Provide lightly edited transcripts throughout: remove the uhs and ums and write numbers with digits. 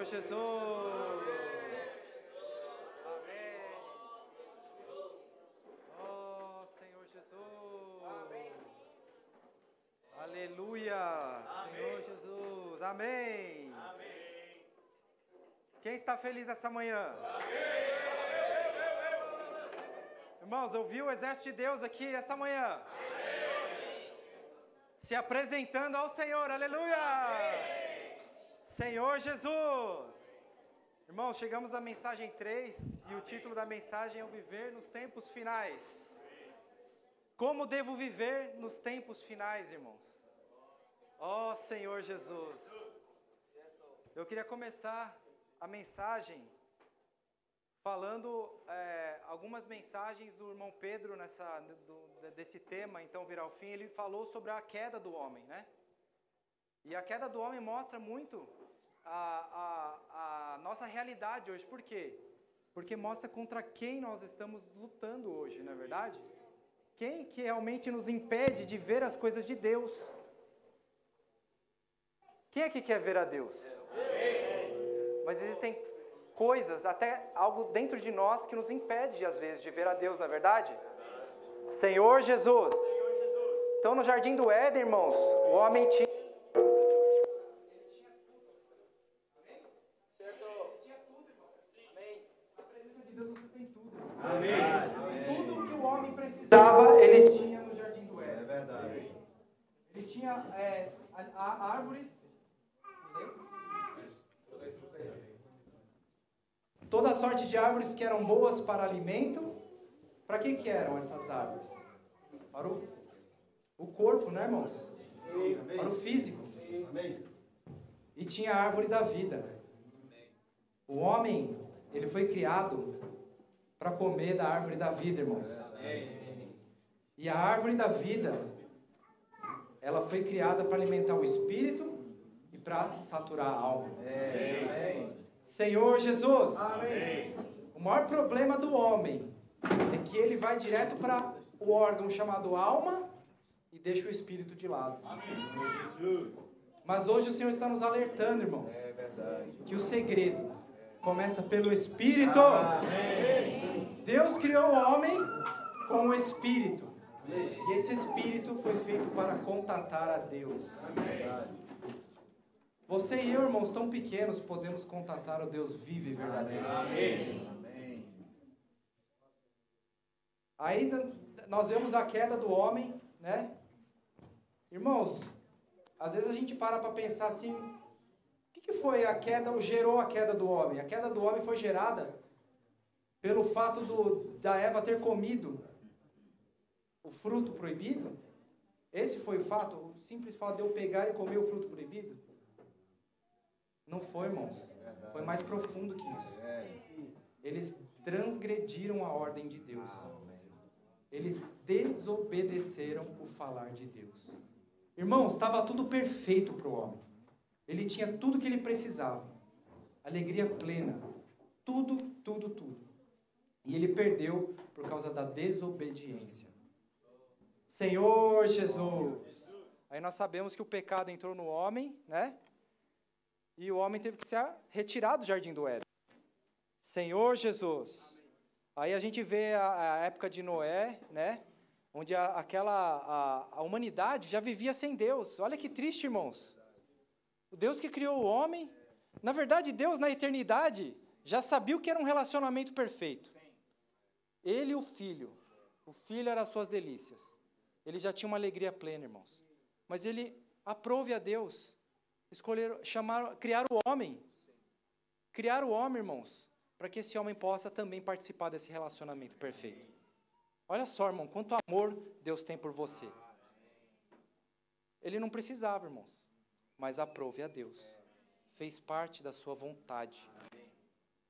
Jesus. Amém. Oh, Senhor Jesus. Amém. Aleluia. Amém. Senhor Jesus. Amém. Amém. Quem está feliz nessa manhã? Amém. Irmãos, eu vi o exército de Deus aqui essa manhã. Amém. Se apresentando ao Senhor. Aleluia. Amém. Senhor Jesus. Irmãos, chegamos à mensagem 3 e o título da mensagem é o viver nos tempos finais. Como devo viver nos tempos finais, irmãos? Ó Senhor Jesus. Eu queria começar a mensagem falando algumas mensagens do irmão Pedro desse tema, então virá ao fim. Ele falou sobre a queda do homem, né? E a queda do homem mostra muito a nossa realidade hoje. Por quê? Porque mostra contra quem nós estamos lutando hoje, não é verdade? Quem que realmente nos impede de ver as coisas de Deus? Quem é que quer ver a Deus? Mas existem coisas, até algo dentro de nós que nos impede, às vezes, de ver a Deus, não é verdade? Senhor Jesus. Então, no Jardim do Éden, irmãos, o homem tinha... Ele tinha no Jardim do Éden. É verdade. Ele tinha árvores. Toda sorte de árvores que eram boas para alimento. Para que eram essas árvores? Para o corpo, né, irmãos? Sim. Para o físico. Sim. E tinha a árvore da vida. O homem, ele foi criado para comer da árvore da vida, irmãos. E a árvore da vida, ela foi criada para alimentar o espírito e para saturar a alma. Amém. Senhor Jesus. Amém. O maior problema do homem é que ele vai direto para o órgão chamado alma e deixa o espírito de lado. Amém. Mas hoje o Senhor está nos alertando, irmãos, que o segredo começa pelo espírito. Amém. Deus criou o homem com o espírito. E esse espírito foi feito para contatar a Deus. Amém. Você e eu, irmãos, tão pequenos, podemos contatar o Deus vivo e verdadeiro. Amém. Aí nós vemos a queda do homem, né? Irmãos, às vezes a gente para pensar assim, o que foi a queda, gerou a queda do homem? A queda do homem foi gerada pelo fato da Eva ter comido o fruto proibido? Esse foi o fato? O simples fato de eu pegar e comer o fruto proibido? Não foi, irmãos. Foi mais profundo que isso. Eles transgrediram a ordem de Deus. Eles desobedeceram o falar de Deus. Irmãos, estava tudo perfeito para o homem. Ele tinha tudo que ele precisava. Alegria plena. Tudo, tudo, tudo. E ele perdeu por causa da desobediência. Senhor Jesus. Aí nós sabemos que o pecado entrou no homem, né? E o homem teve que ser retirado do Jardim do Éden. Senhor Jesus. Aí a gente vê a época de Noé, né? Onde a humanidade já vivia sem Deus. Olha que triste, irmãos. O Deus que criou o homem, na verdade, Deus na eternidade já sabia o que era um relacionamento perfeito. Ele e o filho era as suas delícias. Ele já tinha uma alegria plena, irmãos. Mas ele aprove a Deus, criar o homem. Criar o homem, irmãos, para que esse homem possa também participar desse relacionamento perfeito. Olha só, irmão, quanto amor Deus tem por você. Ele não precisava, irmãos, mas aprove a Deus. Fez parte da sua vontade.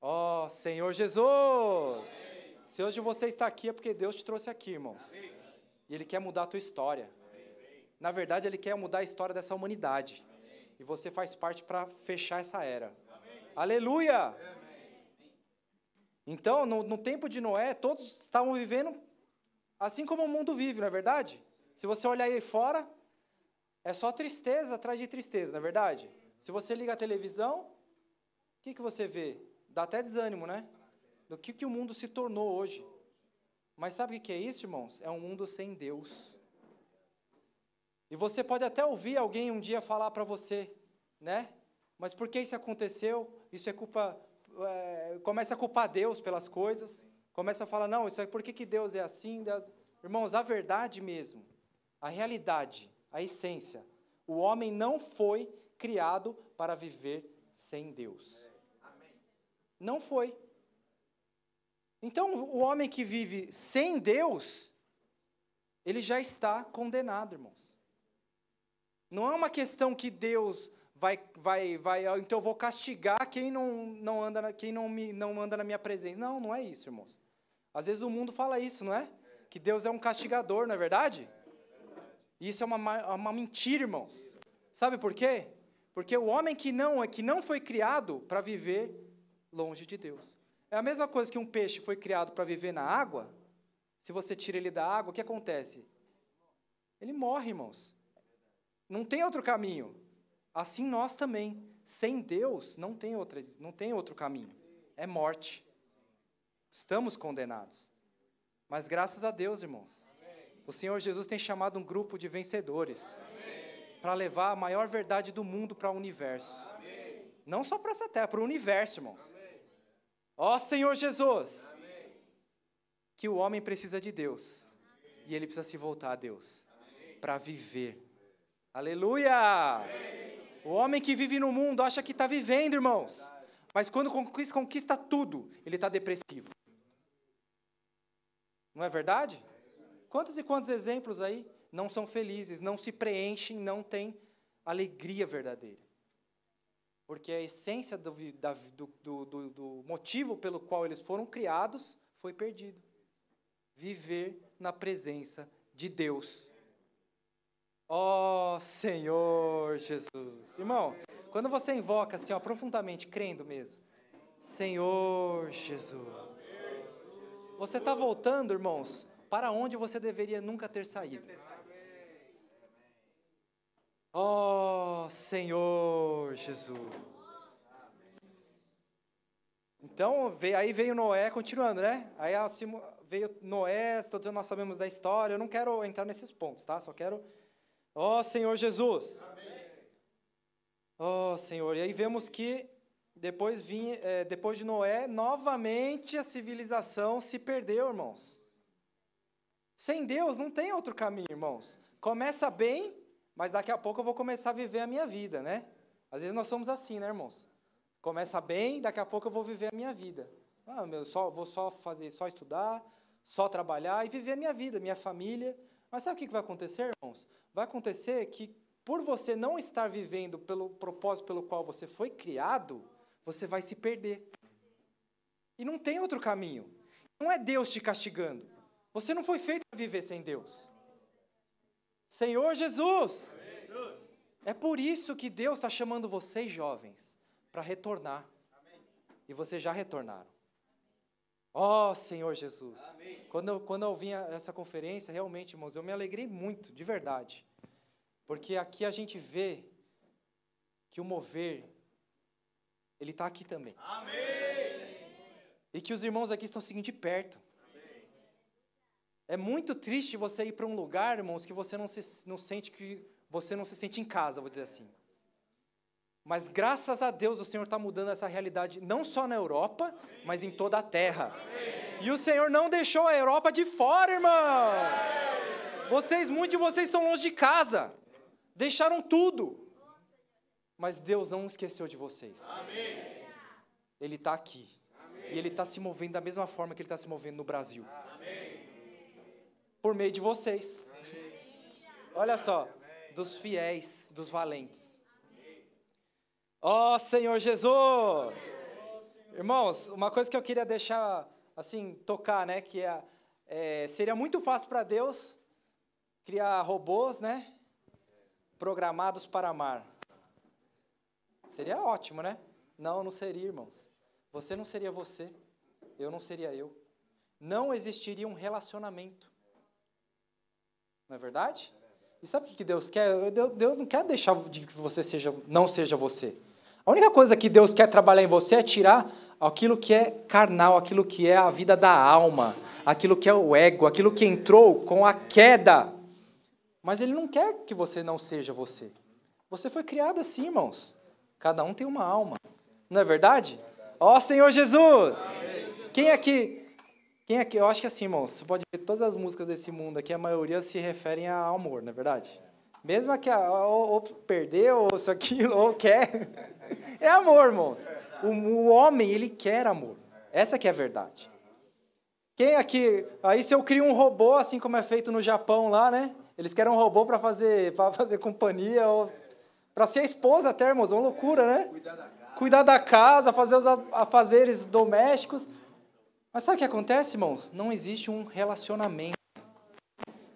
Ó, Senhor Jesus! Se hoje você está aqui é porque Deus te trouxe aqui, irmãos. E Ele quer mudar a tua história. Na verdade, Ele quer mudar a história dessa humanidade. E você faz parte para fechar essa era. Aleluia! Então, no tempo de Noé, todos estavam vivendo assim como o mundo vive, não é verdade? Se você olhar aí fora, é só tristeza atrás de tristeza, não é verdade? Se você liga a televisão, O que você vê? Dá até desânimo, né? Do que o mundo se tornou hoje. Mas sabe o que é isso, irmãos? É um mundo sem Deus. E você pode até ouvir alguém um dia falar para você, né? Mas por que isso aconteceu? Isso é culpa... começa a culpar Deus pelas coisas. Começa a falar, não, isso é por que Deus é assim? Deus... Irmãos, a verdade mesmo, a realidade, a essência, o homem não foi criado para viver sem Deus. Não foi. Então, o homem que vive sem Deus, ele já está condenado, irmãos. Não é uma questão que Deus então eu vou castigar quem não anda na minha presença. Não, não é isso, irmãos. Às vezes o mundo fala isso, não é? Que Deus é um castigador, não é verdade? E isso é uma mentira, irmãos. Sabe por quê? Porque o homem que não foi criado para viver longe de Deus. É a mesma coisa que um peixe foi criado para viver na água. Se você tira ele da água, o que acontece? Ele morre, irmãos. Não tem outro caminho. Assim nós também. Sem Deus, não tem outro caminho. É morte. Estamos condenados. Mas graças a Deus, irmãos, o Senhor Jesus tem chamado um grupo de vencedores para levar a maior verdade do mundo para o universo. Não só para essa terra, para o universo, irmãos. Ó Senhor Jesus, que o homem precisa de Deus e ele precisa se voltar a Deus para viver. Aleluia! O homem que vive no mundo acha que está vivendo, irmãos. Mas quando conquista tudo, ele está depressivo. Não é verdade? Quantos e quantos exemplos aí não são felizes, não se preenchem, não têm alegria verdadeira? Porque a essência do motivo pelo qual eles foram criados foi perdido. Viver na presença de Deus. Ó Senhor Jesus. Irmão, quando você invoca assim, ó, profundamente, crendo mesmo, Senhor Jesus. Você está voltando, irmãos, para onde você deveria nunca ter saído. Ó Senhor Jesus. Então, aí veio Noé, continuando, né? Aí veio Noé, todos nós sabemos da história, eu não quero entrar nesses pontos, tá? Só quero... Ó Senhor Jesus. Ó Senhor, e aí vemos que depois de Noé, novamente a civilização se perdeu, irmãos. Sem Deus não tem outro caminho, irmãos. Começa bem, mas daqui a pouco eu vou começar a viver a minha vida, né? Às vezes nós somos assim, né, irmãos? Começa bem, daqui a pouco eu vou viver a minha vida. Vou só estudar, só trabalhar e viver a minha vida, minha família. Mas sabe o que vai acontecer, irmãos? Vai acontecer que, por você não estar vivendo pelo propósito pelo qual você foi criado, você vai se perder. E não tem outro caminho. Não é Deus te castigando. Você não foi feito para viver sem Deus. Senhor Jesus! É por isso que Deus está chamando vocês, jovens, para retornar. E vocês já retornaram. Ó Senhor Jesus! Quando eu vim a essa conferência, realmente, irmãos, eu me alegrei muito, de verdade. Porque aqui a gente vê que o mover... Ele está aqui também. Amém. E que os irmãos aqui estão seguindo de perto. Amém. É muito triste você ir para um lugar, irmãos, que você não se sente em casa, vou dizer assim. Mas graças a Deus o Senhor está mudando essa realidade, não só na Europa, mas em toda a terra. Amém. E o Senhor não deixou a Europa de fora, irmão. Muitos de vocês estão longe de casa. Deixaram tudo. Mas Deus não esqueceu de vocês. Amém. Ele está aqui. Amém. E Ele está se movendo da mesma forma que Ele está se movendo no Brasil. Amém. Por meio de vocês. Amém. Olha só, dos fiéis, dos valentes. Ó Senhor Jesus! Irmãos, uma coisa que eu queria deixar, assim, tocar, né? Que seria muito fácil para Deus criar robôs, né? Programados para amar. Seria ótimo, né? Não seria, irmãos. Você não seria você. Eu não seria eu. Não existiria um relacionamento. Não é verdade? E sabe o que Deus quer? Deus não quer deixar de que você não seja você. A única coisa que Deus quer trabalhar em você é tirar aquilo que é carnal, aquilo que é a vida da alma, aquilo que é o ego, aquilo que entrou com a queda. Mas Ele não quer que você não seja você. Você foi criado assim, irmãos. Cada um tem uma alma. Não é verdade? Ó Senhor Jesus! Quem aqui, eu acho que assim, irmãos, você pode ver todas as músicas desse mundo aqui, a maioria se referem a amor, não é verdade? Mesmo que ou perdeu, ou isso, aquilo, ou quer. É amor, irmãos. O homem, ele quer amor. Essa que é a verdade. Quem aqui... Aí se eu crio um robô, assim como é feito no Japão lá, né? Eles querem um robô para fazer companhia, ou para ser esposa até, irmãos. Uma loucura, né? Cuidar da casa, fazer os afazeres domésticos. Mas sabe o que acontece, irmãos? Não existe um relacionamento.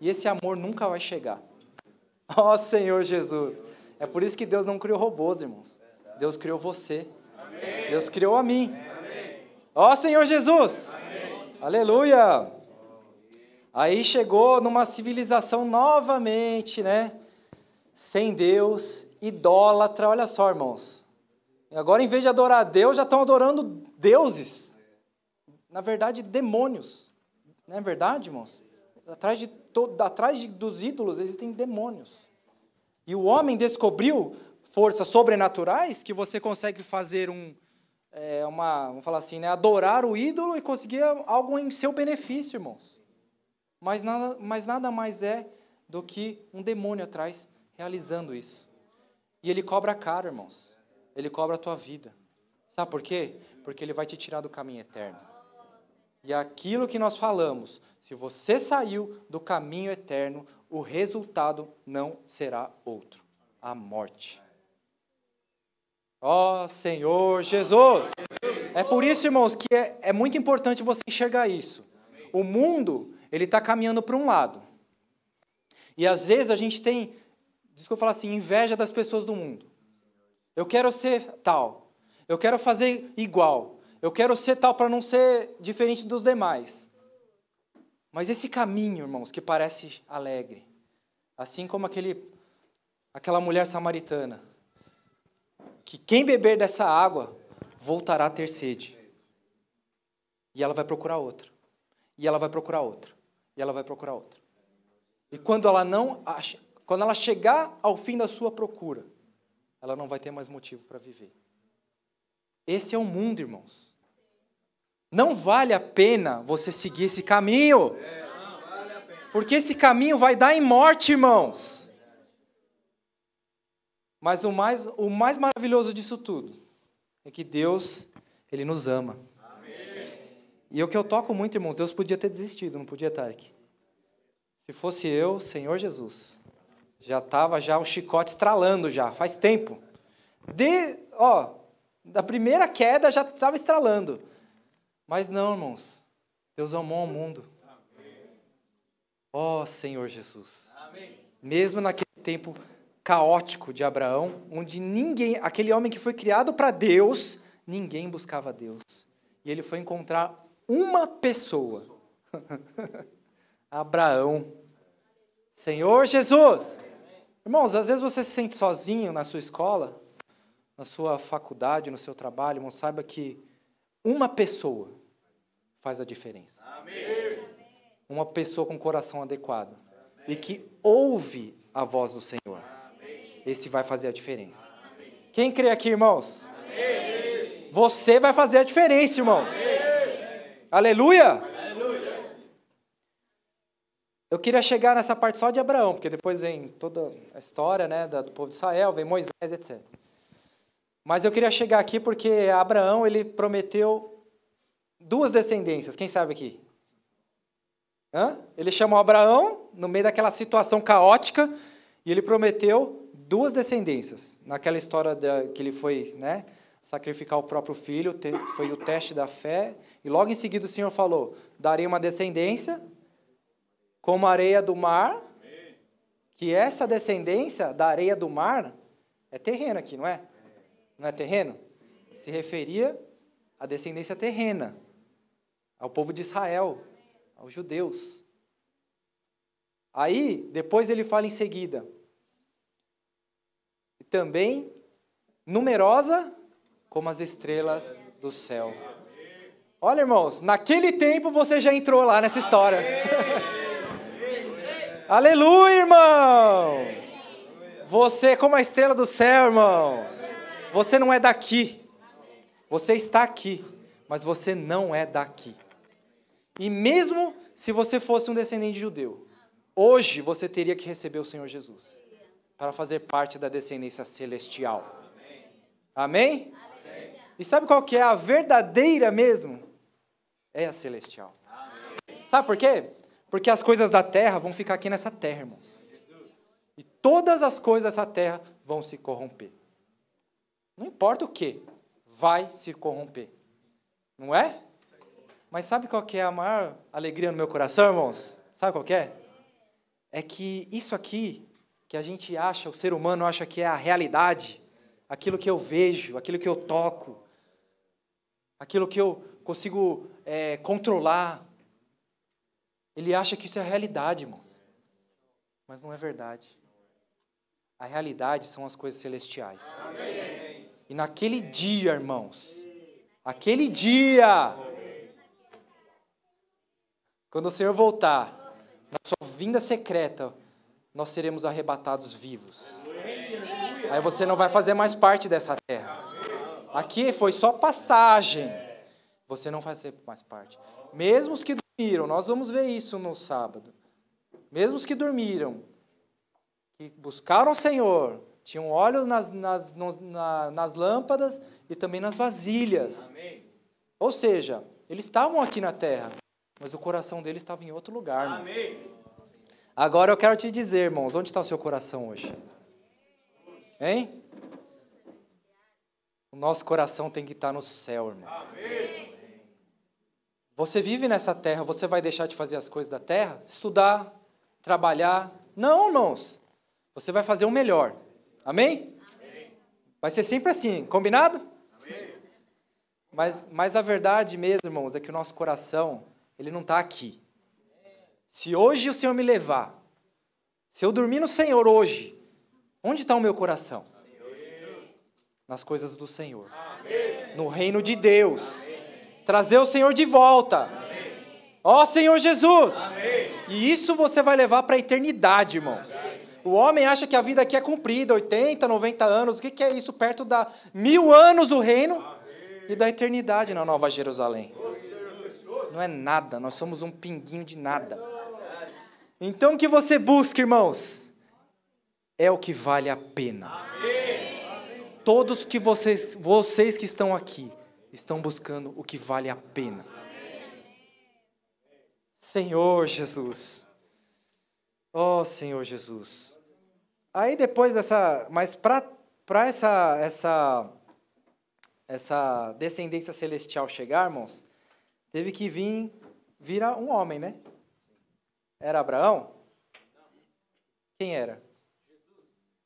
E esse amor nunca vai chegar. Ó Senhor Jesus. É por isso que Deus não criou robôs, irmãos. Deus criou você. Amém. Deus criou a mim. Ó Senhor Jesus. Amém. Aleluia. Aí chegou numa civilização novamente, né? Sem Deus, idólatra. Olha só, irmãos. Agora, em vez de adorar a Deus, já estão adorando deuses. Na verdade, demônios. Não é verdade, irmãos? Atrás dos ídolos existem demônios. E o homem descobriu forças sobrenaturais que você consegue fazer vamos falar assim, né, adorar o ídolo e conseguir algo em seu benefício, irmãos. Mas nada mais é do que um demônio atrás realizando isso. E ele cobra caro, irmãos. Ele cobra a tua vida. Sabe por quê? Porque ele vai te tirar do caminho eterno. E aquilo que nós falamos, se você saiu do caminho eterno, o resultado não será outro: a morte. Ó Senhor Jesus! É por isso, irmãos, que é muito importante você enxergar isso. O mundo, ele está caminhando para um lado. E às vezes a gente tem, desculpa falar assim, inveja das pessoas do mundo. Eu quero ser tal. Eu quero fazer igual. Eu quero ser tal para não ser diferente dos demais. Mas esse caminho, irmãos, que parece alegre, assim como aquela mulher samaritana, que quem beber dessa água voltará a ter sede. E ela vai procurar outra. E ela vai procurar outra. E ela vai procurar outra. E quando ela chegar ao fim da sua procura, ela não vai ter mais motivo para viver. Esse é o mundo, irmãos. Não vale a pena você seguir esse caminho. Porque esse caminho vai dar em morte, irmãos. Mas o mais maravilhoso disso tudo é que Deus, Ele nos ama. E o que eu toco muito, irmãos, Deus podia ter desistido, não podia, Tarek? Se fosse eu, Senhor Jesus, já estava o chicote estralando já, faz tempo. Da primeira queda já estava estralando. Mas não, irmãos, Deus amou o mundo. Ó Senhor Jesus. Amém. Mesmo naquele tempo caótico de Abraão, onde aquele homem que foi criado para Deus, ninguém buscava Deus. E ele foi encontrar uma pessoa. Abraão. Senhor Jesus. Irmãos, às vezes você se sente sozinho na sua escola, na sua faculdade, no seu trabalho, irmão, saiba que uma pessoa faz a diferença. Amém. Uma pessoa com o coração adequado. Amém. E que ouve a voz do Senhor. Amém. Esse vai fazer a diferença. Amém. Quem crê aqui, irmãos? Amém. Você vai fazer a diferença, irmãos. Amém. Aleluia! Aleluia! Eu queria chegar nessa parte só de Abraão, porque depois vem toda a história, né, do povo de Israel, vem Moisés, etc. Mas eu queria chegar aqui porque Abraão, ele prometeu 2 descendências. Quem sabe aqui? Ele chamou Abraão, no meio daquela situação caótica, e ele prometeu 2 descendências. Naquela história que ele foi, né, sacrificar o próprio filho, foi o teste da fé, e logo em seguida o Senhor falou: darei uma descendência como a areia do mar, que essa descendência da areia do mar é terrena aqui, não é? Não é terreno? Se referia à descendência terrena, ao povo de Israel, aos judeus. Aí, depois ele fala em seguida, e também numerosa como as estrelas do céu. Olha, irmãos, naquele tempo você já entrou lá nessa história. Aleluia, irmão! Você é como a estrela do céu, irmãos. Você não é daqui. Você está aqui, mas você não é daqui. E mesmo se você fosse um descendente judeu, hoje você teria que receber o Senhor Jesus para fazer parte da descendência celestial. Amém? E sabe qual que é a verdadeira mesmo? É a celestial. Sabe por quê? Porque as coisas da terra vão ficar aqui nessa terra, irmãos. E todas as coisas dessa terra vão se corromper. Não importa o que, vai se corromper. Não é? Mas sabe qual que é a maior alegria no meu coração, irmãos? Sabe qual que é? É que isso aqui, que a gente acha, o ser humano acha que é a realidade, aquilo que eu vejo, aquilo que eu toco, aquilo que eu consigo controlar, ele acha que isso é a realidade, irmãos. Mas não é verdade. A realidade são as coisas celestiais. Amém. E naquele dia, irmãos, aquele dia, quando o Senhor voltar, na sua vinda secreta, nós seremos arrebatados vivos. Aí você não vai fazer mais parte dessa terra. Aqui foi só passagem. Você não vai ser mais parte. Mesmo os que dormiram, nós vamos ver isso no sábado. Mesmo os que dormiram, que buscaram o Senhor, tinham óleo nas lâmpadas e também nas vasilhas. Ou seja, eles estavam aqui na terra, mas o coração deles estava em outro lugar. Irmãos. Agora eu quero te dizer, irmãos, onde está o seu coração hoje? Hein? O nosso coração tem que estar no céu, irmão. Você vive nessa terra, você vai deixar de fazer as coisas da terra? Estudar, trabalhar? Não, irmãos. Você vai fazer o melhor. Amém? Vai ser sempre assim, combinado? Mas a verdade mesmo, irmãos, é que o nosso coração, ele não está aqui. Se hoje o Senhor me levar, se eu dormir no Senhor hoje, onde está o meu coração? Nas coisas do Senhor. No reino de Deus. Trazer o Senhor de volta. Ó Senhor Jesus. E isso você vai levar para a eternidade, irmãos. O homem acha que a vida aqui é comprida, 80, 90 anos. O que é isso? Perto da 1000 anos do reino e da eternidade na Nova Jerusalém. Não é nada, nós somos um pinguinho de nada. Então o que você busca, irmãos, é o que vale a pena. Todos que vocês que estão aqui, estão buscando o que vale a pena. Senhor Jesus. Oh, Senhor Jesus. Aí depois dessa... Mas para essa descendência celestial chegar, irmãos, teve que vir um homem, né? Era Abraão? Quem era?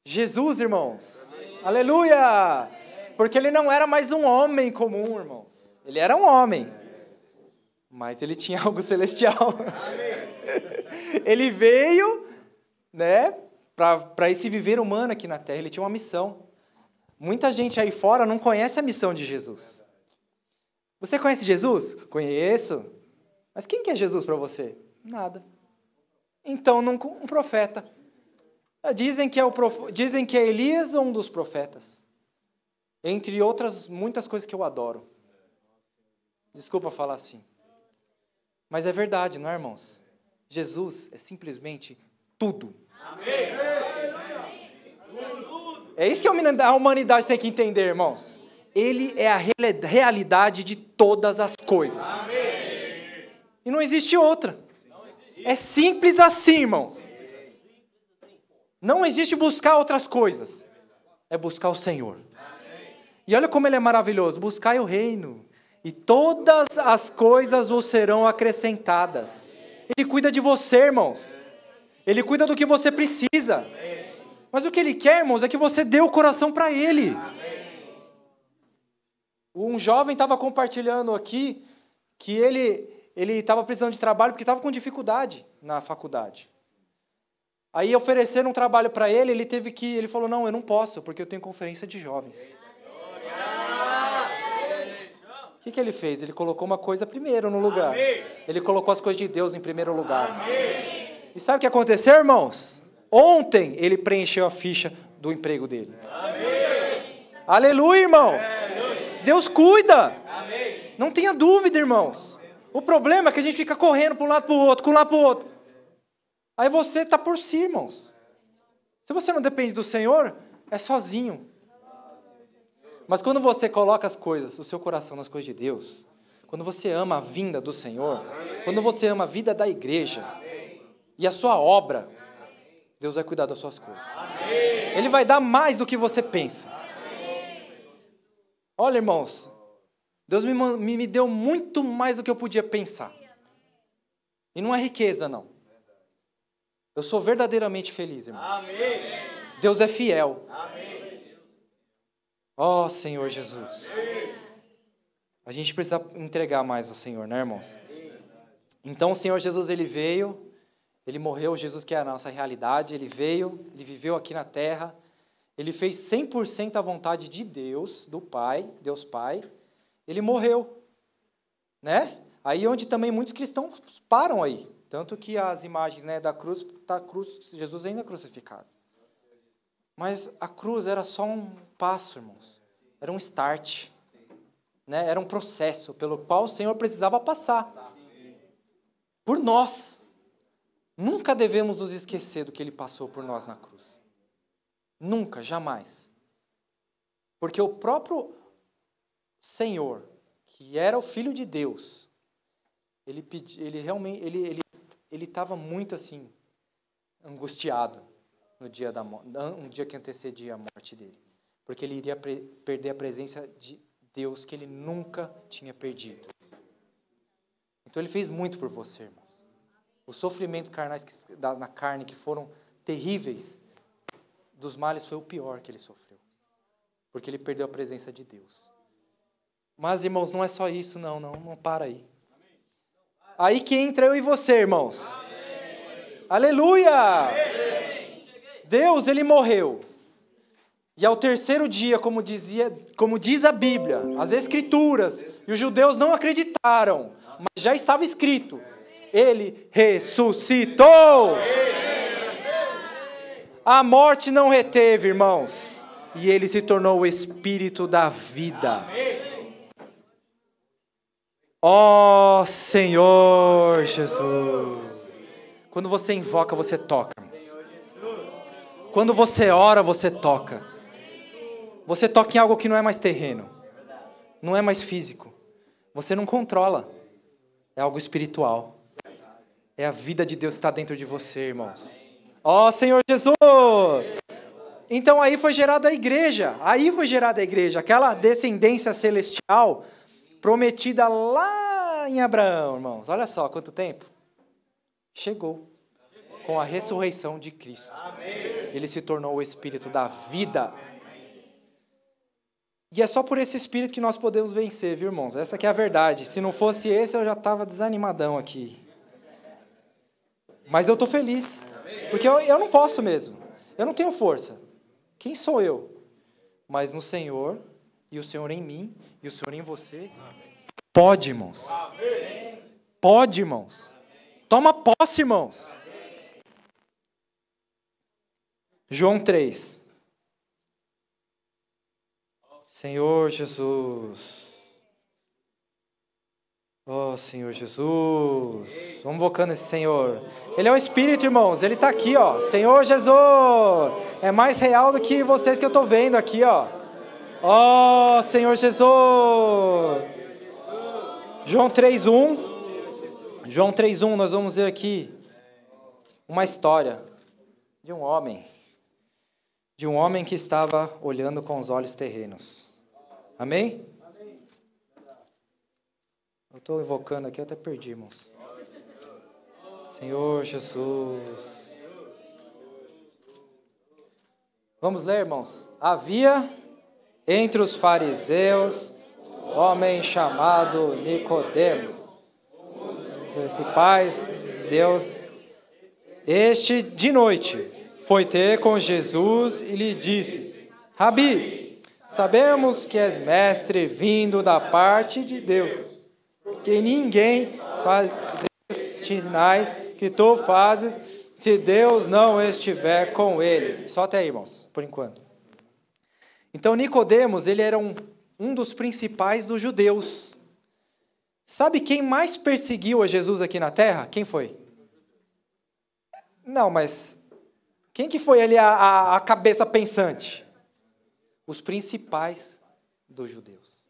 Jesus, irmãos. Aleluia! Porque ele não era mais um homem comum, irmãos. Ele era um homem. Mas ele tinha algo celestial. Ele veio, né, para esse viver humano aqui na Terra. Ele tinha uma missão. Muita gente aí fora não conhece a missão de Jesus. Você conhece Jesus? Conheço. Mas quem que é Jesus para você? Nada. Então, um profeta. Dizem que é Elias ou um dos profetas. Entre outras muitas coisas que eu adoro. Desculpa falar assim. Mas é verdade, não é, irmãos? Jesus é simplesmente tudo. Amém. É isso que a humanidade tem que entender, irmãos. Ele é a realidade de todas as coisas. Amém. E não existe outra. É simples assim, irmãos. Não existe buscar outras coisas. É buscar o Senhor. E olha como ele é maravilhoso. Buscai o reino. E todas as coisas vos serão acrescentadas. Ele cuida de você, irmãos. Ele cuida do que você precisa. Mas o que ele quer, irmãos, é que você dê o coração para ele. Um jovem estava compartilhando aqui que ele estava precisando de trabalho porque estava com dificuldade na faculdade. Aí ofereceram um trabalho para ele, ele falou, não, eu não posso, porque eu tenho conferência de jovens. que ele fez? Ele colocou uma coisa primeiro no lugar. Amém. Ele colocou as coisas de Deus em primeiro lugar. Amém. E sabe o que aconteceu, irmãos? Ontem ele preencheu a ficha do emprego dele. Amém. Aleluia, irmão. Deus cuida. Amém. Não tenha dúvida, irmãos. O problema é que a gente fica correndo para um lado para o outro, com um lado para o outro. Aí você está por si, irmãos. Se você não depende do Senhor, é sozinho. Mas quando você coloca as coisas, o seu coração nas coisas de Deus, quando você ama a vinda do Senhor, quando você ama a vida da igreja e a sua obra, Deus vai cuidar das suas coisas. Ele vai dar mais do que você pensa. Olha, irmãos, Deus me deu muito mais do que eu podia pensar. E não é riqueza, não. Eu sou verdadeiramente feliz, irmãos. Amém. Deus é fiel. Amém. Ó, Senhor Jesus. A gente precisa entregar mais ao Senhor, né, irmãos? Então, o Senhor Jesus, ele veio, ele morreu, Jesus que é a nossa realidade, ele veio, ele viveu aqui na terra, ele fez 100% a vontade de Deus, do Pai, Deus Pai, ele morreu, né? Aí onde também muitos cristãos param aí. Tanto que as imagens, né, da cruz, está Jesus ainda crucificado. Mas a cruz era só um passo, irmãos. Era um start. Né? Era um processo pelo qual o Senhor precisava passar. Por nós. Nunca devemos nos esquecer do que Ele passou por nós na cruz. Nunca, jamais. Porque o próprio Senhor, que era o Filho de Deus, ele realmente estava muito assim, angustiado no dia um dia que antecedia a morte dele. Porque ele iria perder a presença de Deus que ele nunca tinha perdido. Então ele fez muito por você, irmãos. Os sofrimentos carnais na carne que foram terríveis, dos males foi o pior que ele sofreu. Porque ele perdeu a presença de Deus. Mas, irmãos, não é só isso, não para aí. Aí que entra eu e você, irmãos. Amém. Aleluia! Amém. Deus, ele morreu. E ao terceiro dia, como diz a Bíblia, as Escrituras, e os judeus não acreditaram, mas já estava escrito, ele ressuscitou. A morte não reteve, irmãos, e ele se tornou o Espírito da vida. Ó Senhor Jesus. Quando você invoca, você toca. Quando você ora, você toca. Você toca em algo que não é mais terreno. Não é mais físico. Você não controla. É algo espiritual. É a vida de Deus que está dentro de você, irmãos. Ó Senhor Jesus. Então aí foi gerada a igreja. Aí foi gerada a igreja. Aquela descendência celestial prometida lá em Abraão, irmãos. Olha só quanto tempo. Chegou. Com a ressurreição de Cristo. Ele se tornou o Espírito da vida. E é só por esse Espírito que nós podemos vencer, viu, irmãos? Essa que é a verdade. Se não fosse esse, eu já estava desanimadão aqui. Mas eu estou feliz. Porque eu não posso mesmo. Eu não tenho força. Quem sou eu? Mas no Senhor, e o Senhor em mim, e o Senhor em você, pode, irmãos. Pode, irmãos. Toma posse, irmãos. João 3. Senhor Jesus. Oh, Senhor Jesus. Vamos invocando esse Senhor. Ele é o Espírito, irmãos. Ele está aqui, ó. Senhor Jesus. É mais real do que vocês que eu estou vendo aqui, ó. Oh, Senhor Jesus. João 3:1. João 3:1, nós vamos ver aqui uma história de um homem. De um homem que estava olhando com os olhos terrenos. Amém? Eu estou invocando aqui, eu até perdi, irmãos. Senhor Jesus. Vamos ler, irmãos. Havia entre os fariseus um homem chamado Nicodemos, principais Deus. Este de noite foi ter com Jesus e lhe disse: Rabi, Sabemos que és mestre vindo da parte de Deus, que ninguém faz os sinais que tu fazes se Deus não estiver com ele. Só até aí, irmãos, por enquanto. Então, Nicodemos, ele era um dos principais dos judeus. Sabe quem mais perseguiu a Jesus aqui na terra? Quem foi? Não, mas quem que foi ali a cabeça pensante? Os principais dos judeus.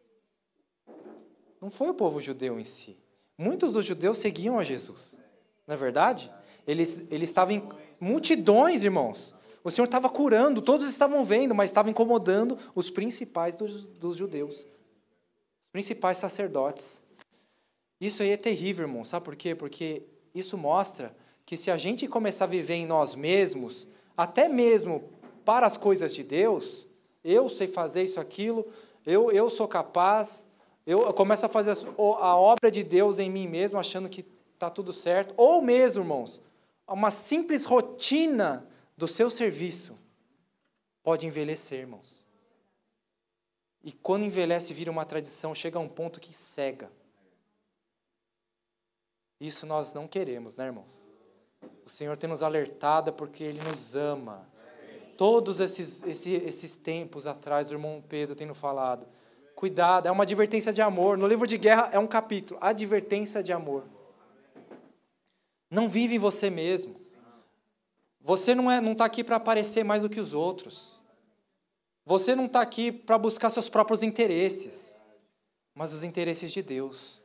Não foi o povo judeu em si. Muitos dos judeus seguiam a Jesus. Não é verdade? Eles estavam em multidões, irmãos. O Senhor estava curando, todos estavam vendo, mas estava incomodando os principais dos judeus. Os principais sacerdotes. Isso aí é terrível, irmão. Sabe por quê? Porque isso mostra que se a gente começar a viver em nós mesmos, até mesmo para as coisas de Deus, eu sei fazer isso, aquilo, eu sou capaz, eu começo a fazer a obra de Deus em mim mesmo, achando que está tudo certo, ou mesmo, irmãos, uma simples rotina do seu serviço pode envelhecer, irmãos. E quando envelhece, vira uma tradição, chega a um ponto que cega. Isso nós não queremos, né, irmãos? O Senhor tem nos alertado porque Ele nos ama. Todos esses tempos atrás, o irmão Pedro tem nos falado. Cuidado, é uma advertência de amor. No livro de Guerra é um capítulo, advertência de amor. Não vive em você mesmo. Você não está aqui para aparecer mais do que os outros. Você não está aqui para buscar seus próprios interesses, mas os interesses de Deus.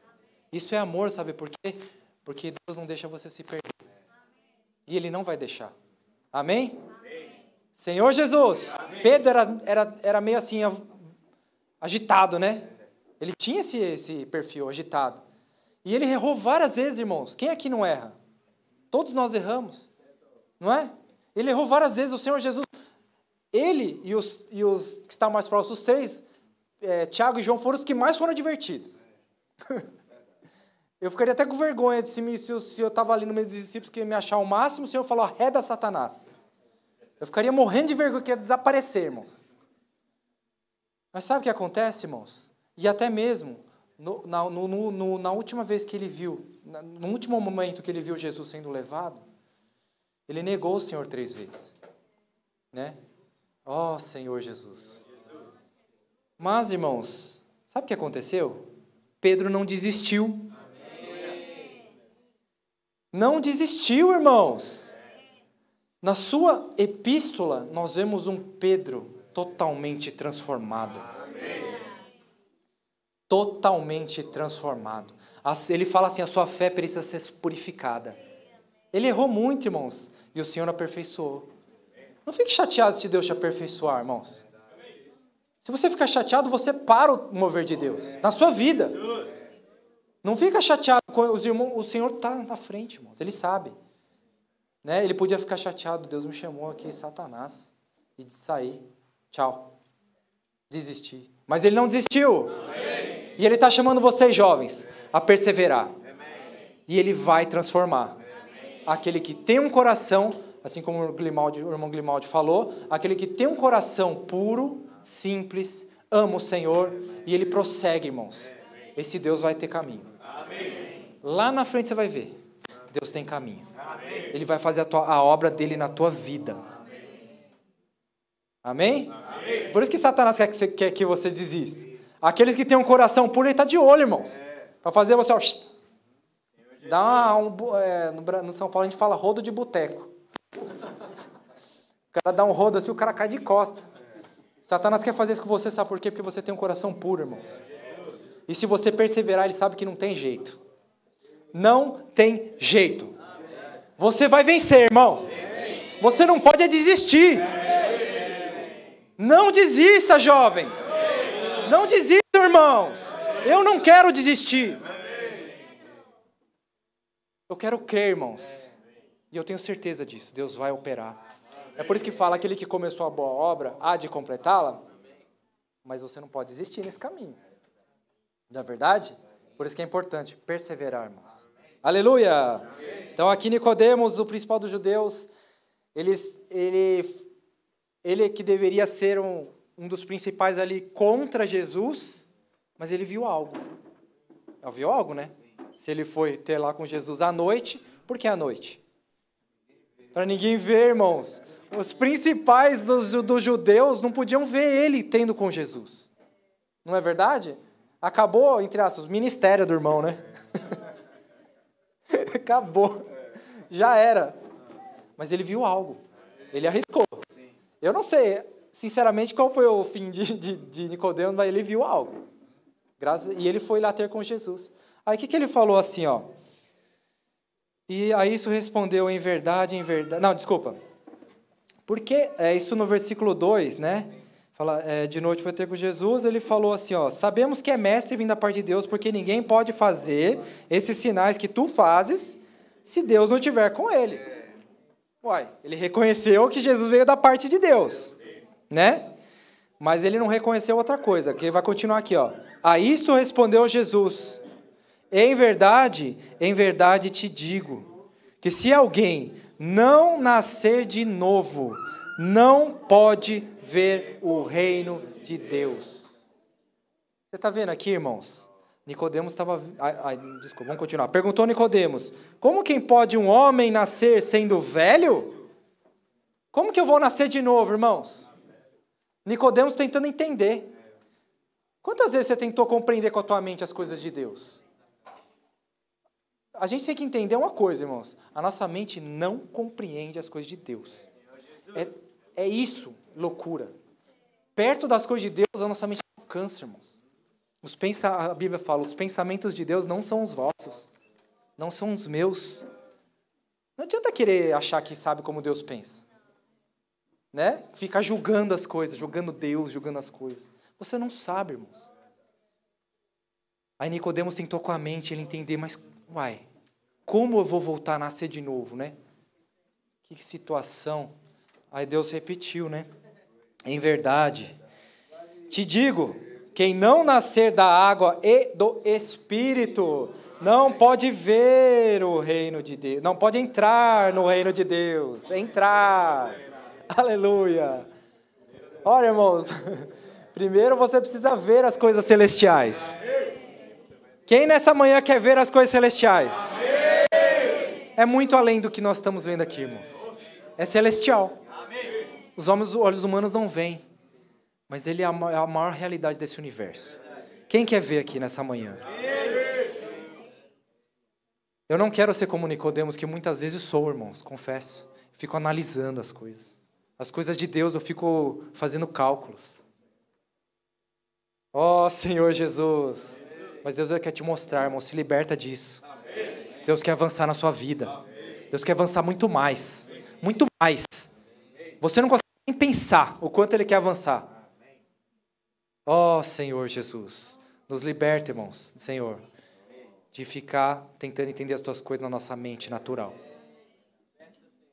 Isso é amor, sabe por quê? Porque Deus não deixa você se perder. E Ele não vai deixar. Amém? Amém. Senhor Jesus. Amém. Pedro era meio assim, agitado, né? Ele tinha esse perfil agitado. E ele errou várias vezes, irmãos. Quem aqui não erra? Todos nós erramos. Não é? Ele errou várias vezes. O Senhor Jesus, ele e os que estavam mais próximos, os três, Tiago e João, foram os que mais foram advertidos. Eu ficaria até com vergonha se eu estava ali no meio dos discípulos, que ia me achar o máximo, o Senhor falou, arreda Satanás. Eu ficaria morrendo de vergonha, que ia desaparecer, irmãos. Mas sabe o que acontece, irmãos? E até mesmo, na última vez que ele viu, no último momento que ele viu Jesus sendo levado, ele negou o Senhor 3 vezes. Né? Ó Senhor Jesus. Mas, irmãos, sabe o que aconteceu? Pedro não desistiu. Não desistiu, irmãos. Na sua epístola, nós vemos um Pedro totalmente transformado. Totalmente transformado. Ele fala assim, a sua fé precisa ser purificada. Ele errou muito, irmãos, e o Senhor aperfeiçoou. Não fique chateado se Deus te aperfeiçoar, irmãos. Se você ficar chateado, você para o mover de Deus na sua vida. Não fica chateado com os irmãos, o Senhor está na frente, irmãos, Ele sabe. Né? Ele podia ficar chateado, Deus me chamou aqui, Satanás, e de sair, tchau, desistir. Mas Ele não desistiu. Amém. E Ele está chamando vocês, jovens, a perseverar. Amém. E Ele vai transformar. Amém. Aquele que tem um coração, assim como o irmão Grimaldi falou, aquele que tem um coração puro, simples, ama o Senhor, e ele prossegue, irmãos. Esse Deus vai ter caminho. Amém. Lá na frente você vai ver. Deus tem caminho. Amém. Ele vai fazer a obra dele na tua vida. Amém? Amém? Por isso que Satanás quer que você desista. Aqueles que têm um coração puro, ele está de olho, irmãos. Para fazer você... no São Paulo a gente fala rodo de boteco. O cara dá um rodo assim, o cara cai de costa. Satanás quer fazer isso com você, sabe por quê? Porque você tem um coração puro, irmãos. E se você perseverar, ele sabe que não tem jeito. Não tem jeito. Você vai vencer, irmãos. Você não pode desistir. Não desista, jovens. Não desistam, irmãos. Eu não quero desistir. Eu quero crer, irmãos. E eu tenho certeza disso. Deus vai operar. É por isso que fala, aquele que começou a boa obra, há de completá-la. Mas você não pode desistir nesse caminho. Não é verdade? Por isso que é importante perseverar, irmãos. Aleluia! Então aqui Nicodemos, o principal dos judeus, ele que deveria ser um um dos principais ali contra Jesus, mas ele viu algo. Ele viu algo, né? Se ele foi ter lá com Jesus à noite, por que à noite? Para ninguém ver, irmãos. Os principais dos judeus não podiam ver ele tendo com Jesus. Não é verdade? Acabou, entre aspas, o ministério do irmão, né? Acabou. Já era. Mas ele viu algo. Ele arriscou. Eu não sei, sinceramente, qual foi o fim de Nicodemos, mas ele viu algo. E ele foi lá ter com Jesus. Aí o que ele falou assim, ó? E a isso respondeu em verdade. Não, desculpa. Porque isso no versículo 2, né? Fala, de noite foi ter com Jesus, ele falou assim, ó, sabemos que é mestre vindo da parte de Deus, porque ninguém pode fazer esses sinais que tu fazes, se Deus não estiver com ele. Uai, ele reconheceu que Jesus veio da parte de Deus, né? Mas ele não reconheceu outra coisa, que vai continuar aqui, ó. A isso respondeu Jesus, em verdade te digo, que se alguém não nascer de novo, não pode ver o reino de Deus. Você está vendo aqui, irmãos? Nicodemos estava... desculpa, vamos continuar. Perguntou Nicodemos, como quem pode um homem nascer sendo velho? Como que eu vou nascer de novo, irmãos? Nicodemos tentando entender. Quantas vezes você tentou compreender com a tua mente as coisas de Deus? A gente tem que entender uma coisa, irmãos. A nossa mente não compreende as coisas de Deus. É isso, loucura. Perto das coisas de Deus, a nossa mente não alcança, irmãos. A Bíblia fala, os pensamentos de Deus não são os vossos, não são os meus. Não adianta querer achar que sabe como Deus pensa. Né? Ficar julgando as coisas, julgando Deus, julgando as coisas. Você não sabe, irmãos. Aí Nicodemos tentou com a mente ele entender, mas, como eu vou voltar a nascer de novo, né? Que situação. Aí Deus repetiu, né? Em verdade, te digo, quem não nascer da água e do Espírito, não pode ver o reino de Deus, não pode entrar no reino de Deus. Entrar. Aleluia. Olha, irmãos, primeiro você precisa ver as coisas celestiais. Quem nessa manhã quer ver as coisas celestiais? É muito além do que nós estamos vendo aqui, irmãos. É celestial. Os olhos humanos não veem, mas ele é a maior realidade desse universo. Quem quer ver aqui nessa manhã? Eu não quero ser como Nicodemos, que muitas vezes sou, irmãos, confesso. Fico analisando as coisas. As coisas de Deus eu fico fazendo cálculos. Ó Senhor Jesus. Mas Deus quer te mostrar, irmão, se liberta disso. Deus quer avançar na sua vida. Deus quer avançar muito mais. Muito mais. Você não consegue nem pensar o quanto Ele quer avançar. Ó Senhor Jesus. Nos liberta, irmãos, Senhor, de ficar tentando entender as tuas coisas na nossa mente natural.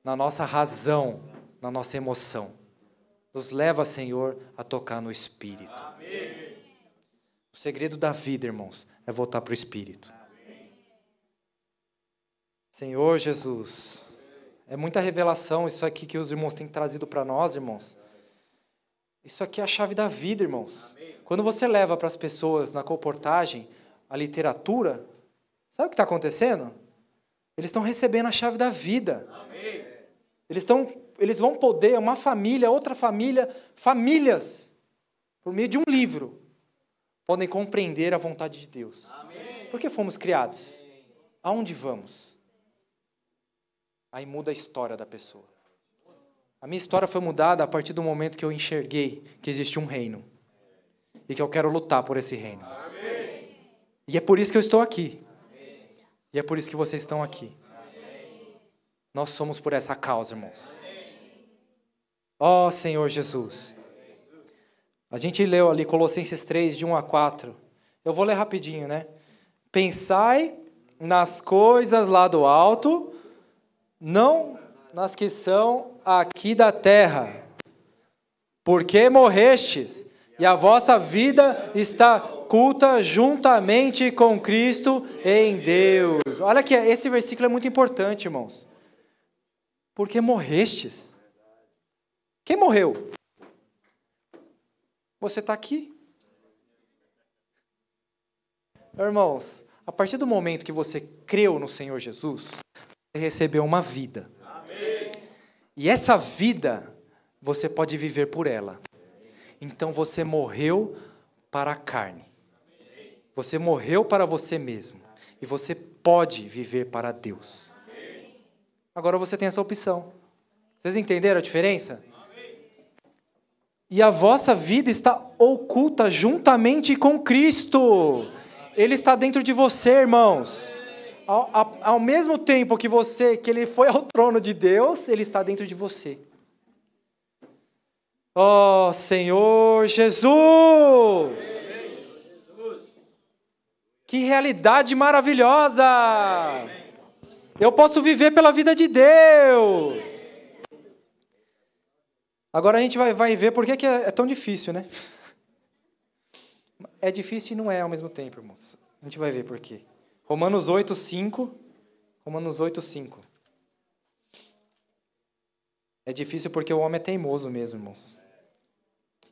Na nossa razão, na nossa emoção. Nos leva, Senhor, a tocar no Espírito. O segredo da vida, irmãos, é voltar para o Espírito. Senhor Jesus, é muita revelação isso aqui que os irmãos têm trazido para nós, irmãos. Isso aqui é a chave da vida, irmãos. Quando você leva para as pessoas na colportagem a literatura, sabe o que está acontecendo? Eles estão recebendo a chave da vida. Eles vão poder, uma família, outra família, famílias, por meio de um livro, podem compreender a vontade de Deus. Por que fomos criados? Aonde vamos? Aí muda a história da pessoa. A minha história foi mudada a partir do momento que eu enxerguei que existe um reino. E que eu quero lutar por esse reino. E é por isso que eu estou aqui. E é por isso que vocês estão aqui. Nós somos por essa causa, irmãos. Ó Senhor Jesus. A gente leu ali Colossenses 3, de 1 a 4. Eu vou ler rapidinho, né? Pensai nas coisas lá do alto, não nas que são aqui da terra. Porque morrestes, e a vossa vida está oculta juntamente com Cristo em Deus. Olha aqui, esse versículo é muito importante, irmãos. Porque morrestes. Quem morreu? Você está aqui. Irmãos, a partir do momento que você creu no Senhor Jesus, você recebeu uma vida. Amém. E essa vida, você pode viver por ela. Então você morreu para a carne. Você morreu para você mesmo. E você pode viver para Deus. Agora você tem essa opção. Vocês entenderam a diferença? E a vossa vida está oculta juntamente com Cristo. Ele está dentro de você, irmãos. Ao mesmo tempo que ele foi ao trono de Deus, ele está dentro de você. Oh, Senhor Jesus! Que realidade maravilhosa! Eu posso viver pela vida de Deus. Agora a gente vai ver por que é tão difícil, né? É difícil e não é ao mesmo tempo, irmãos. A gente vai ver por quê. Romanos 8:5. Romanos 8:5. É difícil porque o homem é teimoso mesmo, irmãos.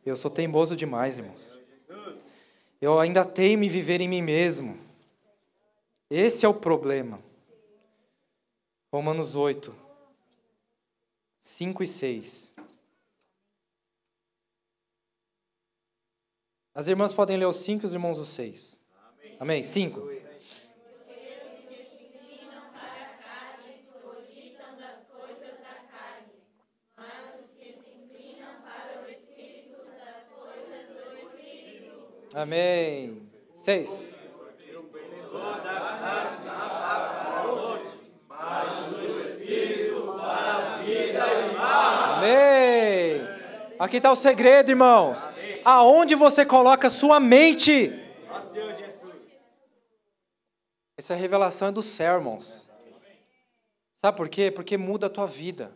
Eu sou teimoso demais, irmãos. Eu ainda teimo em viver em mim mesmo. Esse é o problema. Romanos 8, 5 e 6. As irmãs podem ler o 5 e os irmãos o 6. Amém? 5. Amém. 6. Amém. Aqui está o segredo, irmãos. Aonde você coloca sua mente? Essa revelação é do céu, irmãos. Sabe por quê? Porque muda a tua vida.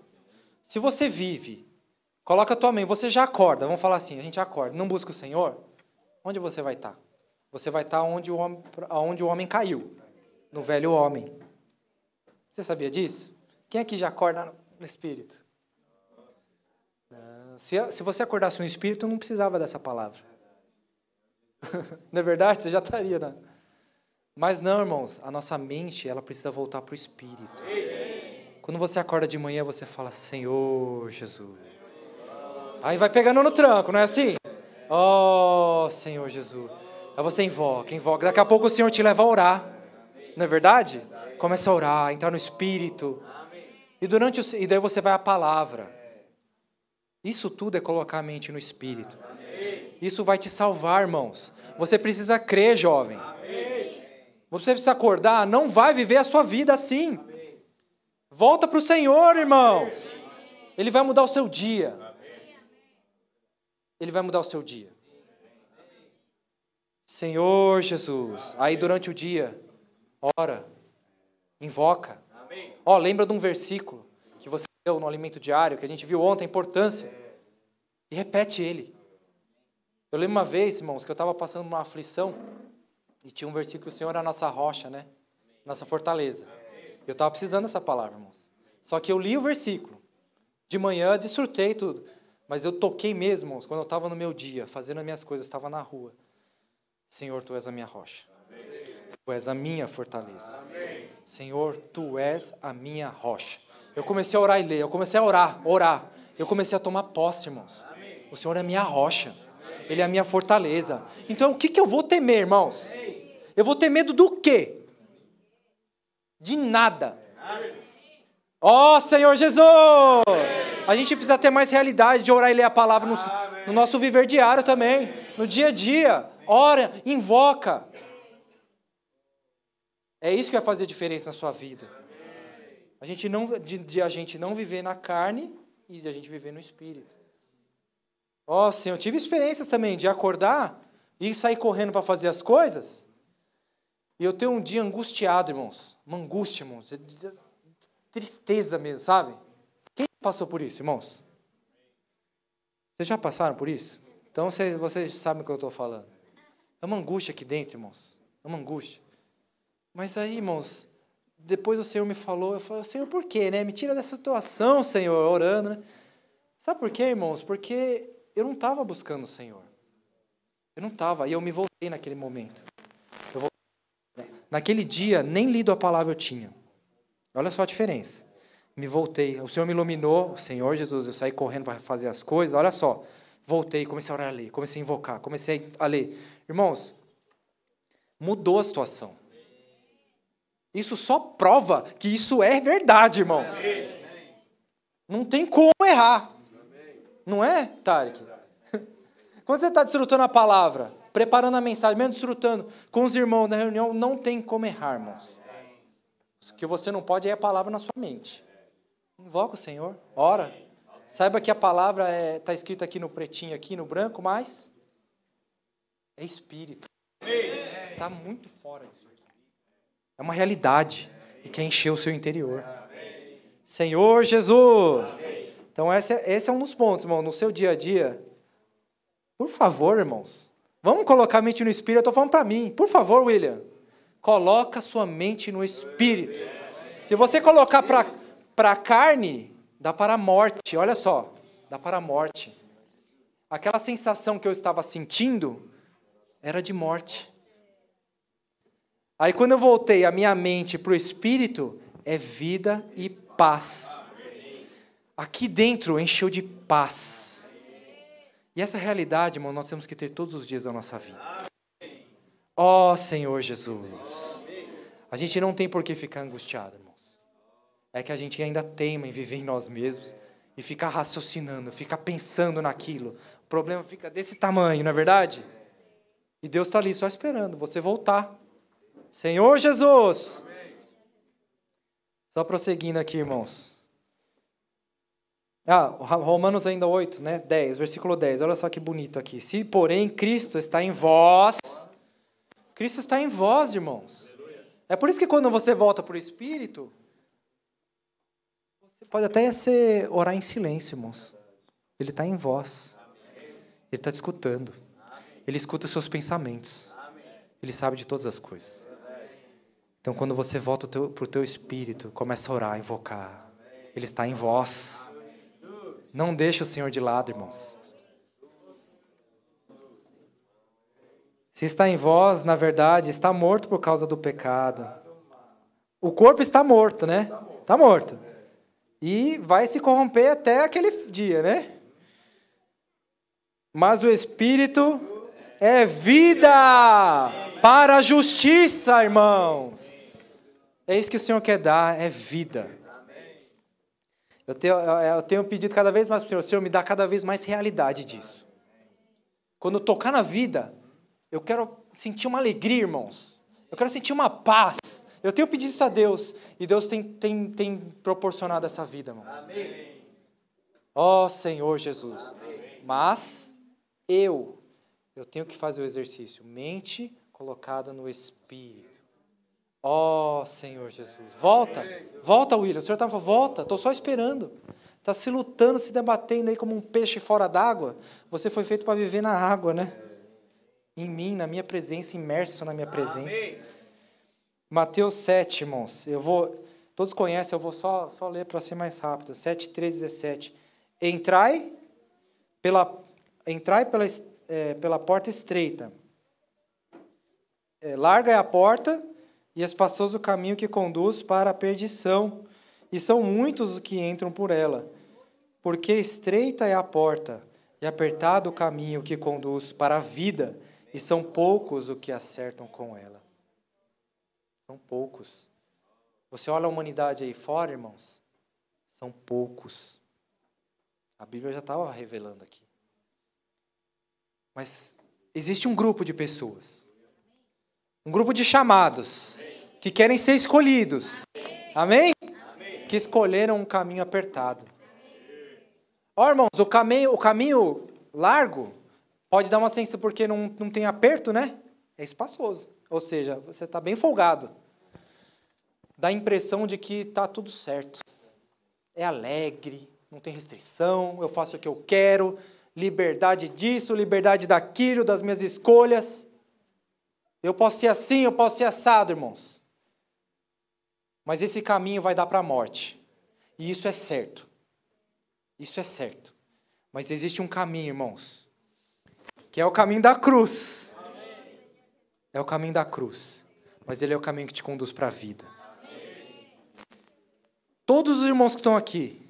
Se você vive, coloca a tua mente, você já acorda, vamos falar assim, a gente acorda, não busca o Senhor, onde você vai estar? Você vai estar onde o homem caiu, no velho homem. Você sabia disso? Quem aqui já acorda no Espírito? Se você acordasse no Espírito, não precisava dessa palavra. Não é verdade? Você já estaria, né? Mas não, irmãos, a nossa mente, ela precisa voltar para o Espírito. Quando você acorda de manhã, você fala, Senhor Jesus. Aí vai pegando no tranco, não é assim? Oh, Senhor Jesus. Aí você invoca. Daqui a pouco o Senhor te leva a orar. Não é verdade? Começa a orar, entrar no Espírito. E daí você vai à palavra. Isso tudo é colocar a mente no Espírito. Isso vai te salvar, irmãos. Você precisa crer, jovem. Você precisa acordar, não vai viver a sua vida assim. Volta para o Senhor, irmãos. Ele vai mudar o seu dia. Ele vai mudar o seu dia. Senhor Jesus. Aí durante o dia, ora, invoca. Lembra de um versículo que você leu no alimento diário, que a gente viu ontem, a importância. E repete ele. Eu lembro uma vez, irmãos, que eu estava passando uma aflição e tinha um versículo, o Senhor é a nossa rocha, né? Nossa fortaleza. Eu estava precisando dessa palavra, irmãos. Só que eu li o versículo. De manhã, desfrutei tudo. Mas eu toquei mesmo, irmãos, quando eu estava no meu dia, fazendo as minhas coisas, estava na rua. Senhor, Tu és a minha rocha. Tu és a minha fortaleza. Senhor, Tu és a minha rocha. Eu comecei a orar e ler. Eu comecei a orar. Eu comecei a tomar posse, irmãos. O Senhor é a minha rocha. Ele é a minha fortaleza. Então, o que eu vou temer, irmãos? Eu vou ter medo do quê? De nada. Ó, Senhor Jesus! A gente precisa ter mais realidade de orar e ler a palavra no nosso viver diário também. No dia a dia. Ora, invoca. É isso que vai fazer diferença na sua vida. A gente não viver na carne e de a gente viver no Espírito. Ó, Senhor, eu tive experiências também de acordar e sair correndo para fazer as coisas. E eu tenho um dia angustiado, irmãos. Uma angústia, irmãos. Tristeza mesmo, sabe? Quem passou por isso, irmãos? Vocês já passaram por isso? Então vocês sabem o que eu estou falando. É uma angústia aqui dentro, irmãos. É uma angústia. Mas aí, irmãos, depois o Senhor me falou, eu falei, Senhor, por quê, né? Me tira dessa situação, Senhor, orando, né? Sabe por quê, irmãos? Porque eu não estava buscando o Senhor. Eu não estava, e eu me voltei naquele momento. Naquele dia, nem lido a palavra eu tinha. Olha só a diferença. Me voltei, o Senhor me iluminou, o Senhor Jesus, eu saí correndo para fazer as coisas, olha só. Voltei, comecei a orar a ler, comecei a invocar, comecei a ler. Irmãos, mudou a situação. Isso só prova que isso é verdade, irmãos. Não tem como errar. Não é, Tarek? Quando você está desfrutando a palavra, preparando a mensagem, mesmo desfrutando com os irmãos na reunião, não tem como errar, irmãos. O que você não pode é a palavra na sua mente. Invoca o Senhor, ora. Saiba que a palavra está escrita aqui no pretinho, aqui no branco, mas é espírito. Está muito fora disso aqui. É uma realidade e quer encher o seu interior. Senhor Jesus. Então esse é um dos pontos, irmão, no seu dia a dia. Por favor, irmãos, vamos colocar a mente no espírito. Eu estou falando para mim. Por favor, William, coloca sua mente no espírito. Se você colocar para a carne, dá para a morte. Olha só, dá para a morte. Aquela sensação que eu estava sentindo era de morte. Aí quando eu voltei a minha mente para o espírito, é vida e paz. Aqui dentro encheu de paz. E essa realidade, irmão, nós temos que ter todos os dias da nossa vida. Ó Senhor Jesus. A gente não tem por que ficar angustiado, irmãos. É que a gente ainda teima em viver em nós mesmos e ficar raciocinando, ficar pensando naquilo. O problema fica desse tamanho, não é verdade? E Deus está ali só esperando você voltar. Senhor Jesus. Só prosseguindo aqui, irmãos. Romanos ainda 8, né? 10, versículo 10. Olha só que bonito aqui. Se, porém, Cristo está em vós. Cristo está em vós, irmãos. É por isso que quando você volta para o Espírito, você pode até orar em silêncio, irmãos. Ele está em vós. Ele está te escutando. Ele escuta os seus pensamentos. Ele sabe de todas as coisas. Então, quando você volta para o teu Espírito, começa a orar, a invocar. Ele está em vós. Não deixe o Senhor de lado, irmãos. Se está em vós, na verdade, está morto por causa do pecado. O corpo está morto, né? Está morto. E vai se corromper até aquele dia, né? Mas o Espírito é vida para a justiça, irmãos. É isso que o Senhor quer dar, é vida. Eu tenho pedido cada vez mais para o Senhor me dá cada vez mais realidade disso. Quando eu tocar na vida, eu quero sentir uma alegria, irmãos. Eu quero sentir uma paz. Eu tenho pedido isso a Deus, e Deus tem proporcionado essa vida, irmãos. Ó Senhor Jesus. Amém. Mas eu tenho que fazer o exercício. Mente colocada no Espírito. Ó Senhor Jesus. Volta, William. O Senhor estava, volta. Estou só esperando. Está se lutando, se debatendo aí como um peixe fora d'água. Você foi feito para viver na água, né? Em mim, na minha presença, imerso na minha presença. Amém. Mateus 7, irmãos. Todos conhecem, eu vou só ler para ser mais rápido. 7, 13, 17. Entrai pela porta estreita. Larga é a porta e espaçoso o caminho que conduz para a perdição, e são muitos os que entram por ela. Porque estreita é a porta e apertado o caminho que conduz para a vida, e são poucos os que acertam com ela. São poucos. Você olha a humanidade aí fora, irmãos? São poucos. A Bíblia já estava revelando aqui. Mas existe um grupo de pessoas. Um grupo de chamados. Que querem ser escolhidos. Amém? Que escolheram um caminho apertado. Ó, irmãos, o caminho largo pode dar uma sensação, porque não tem aperto, né? É espaçoso. Ou seja, você está bem folgado. Dá a impressão de que está tudo certo. É alegre, não tem restrição, eu faço o que eu quero, liberdade disso, liberdade daquilo, das minhas escolhas. Eu posso ser assim, eu posso ser assado, irmãos. Mas esse caminho vai dar para a morte. E isso é certo. Isso é certo. Mas existe um caminho, irmãos, Que é o caminho da cruz. É o caminho da cruz. Mas ele é o caminho que te conduz para a vida. Todos os irmãos que estão aqui,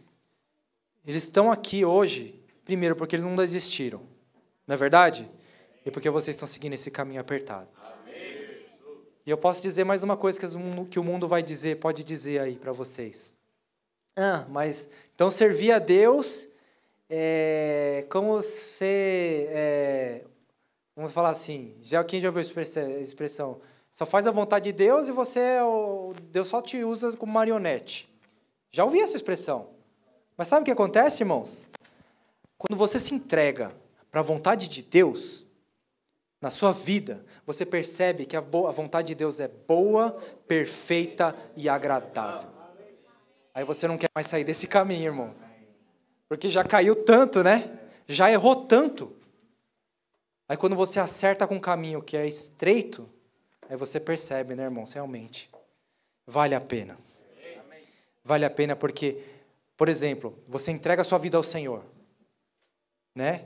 eles estão aqui hoje, primeiro porque eles não desistiram. Não é verdade? E porque vocês estão seguindo esse caminho apertado. E eu posso dizer mais uma coisa que o mundo vai dizer, pode dizer aí para vocês. Mas então servir a Deus como ser... vamos falar assim, quem já ouviu a expressão? Só faz a vontade de Deus e Deus só te usa como marionete. Já ouvi essa expressão. Mas sabe o que acontece, irmãos? Quando você se entrega para a vontade de Deus, na sua vida, você percebe que a vontade de Deus é boa, perfeita e agradável. Aí você não quer mais sair desse caminho, irmãos. Porque já caiu tanto, né? Já errou tanto. Aí quando você acerta com um caminho que é estreito, aí você percebe, né, irmãos? Realmente, vale a pena. Vale a pena porque, por exemplo, você entrega a sua vida ao Senhor, né?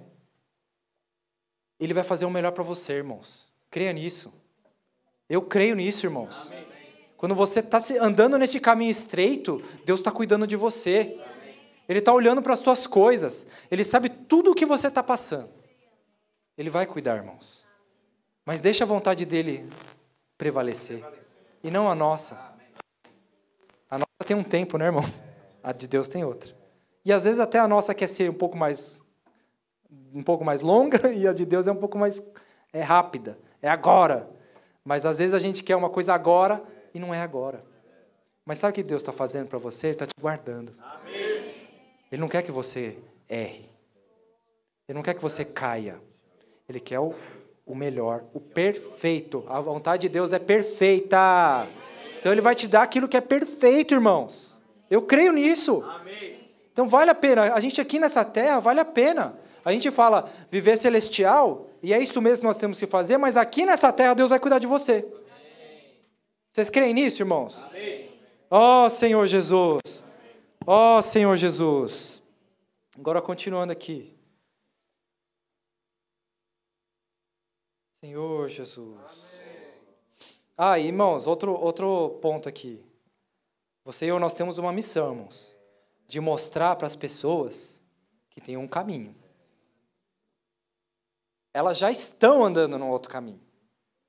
Ele vai fazer o melhor para você, irmãos. Creia nisso. Eu creio nisso, irmãos. Amém. Quando você está andando nesse caminho estreito, Deus está cuidando de você. Amém. Ele está olhando para as suas coisas. Ele sabe tudo o que você está passando. Ele vai cuidar, irmãos. Mas deixa a vontade dele prevalecer. E não a nossa. A nossa tem um tempo, né, irmãos? A de Deus tem outra. E às vezes até a nossa quer ser um pouco mais longa e a de Deus é um pouco mais rápida. É agora. Mas às vezes a gente quer uma coisa agora e não é agora. Mas sabe o que Deus está fazendo para você? Ele está te guardando. Amém. Ele não quer que você erre. Ele não quer que você caia. Ele quer o melhor, o perfeito. A vontade de Deus é perfeita. Então Ele vai te dar aquilo que é perfeito, irmãos. Eu creio nisso. Amém. Então vale a pena. A gente aqui nessa terra, vale a pena. A gente fala viver celestial, e é isso mesmo que nós temos que fazer, mas aqui nessa terra Deus vai cuidar de você. Amém. Vocês creem nisso, irmãos? Amém. Ó Senhor Jesus. Ó Senhor Jesus. Agora continuando aqui. Senhor Jesus. Irmãos, outro ponto aqui. Você e eu, nós temos uma missão, irmãos, de mostrar para as pessoas que tem um caminho. Elas já estão andando no outro caminho.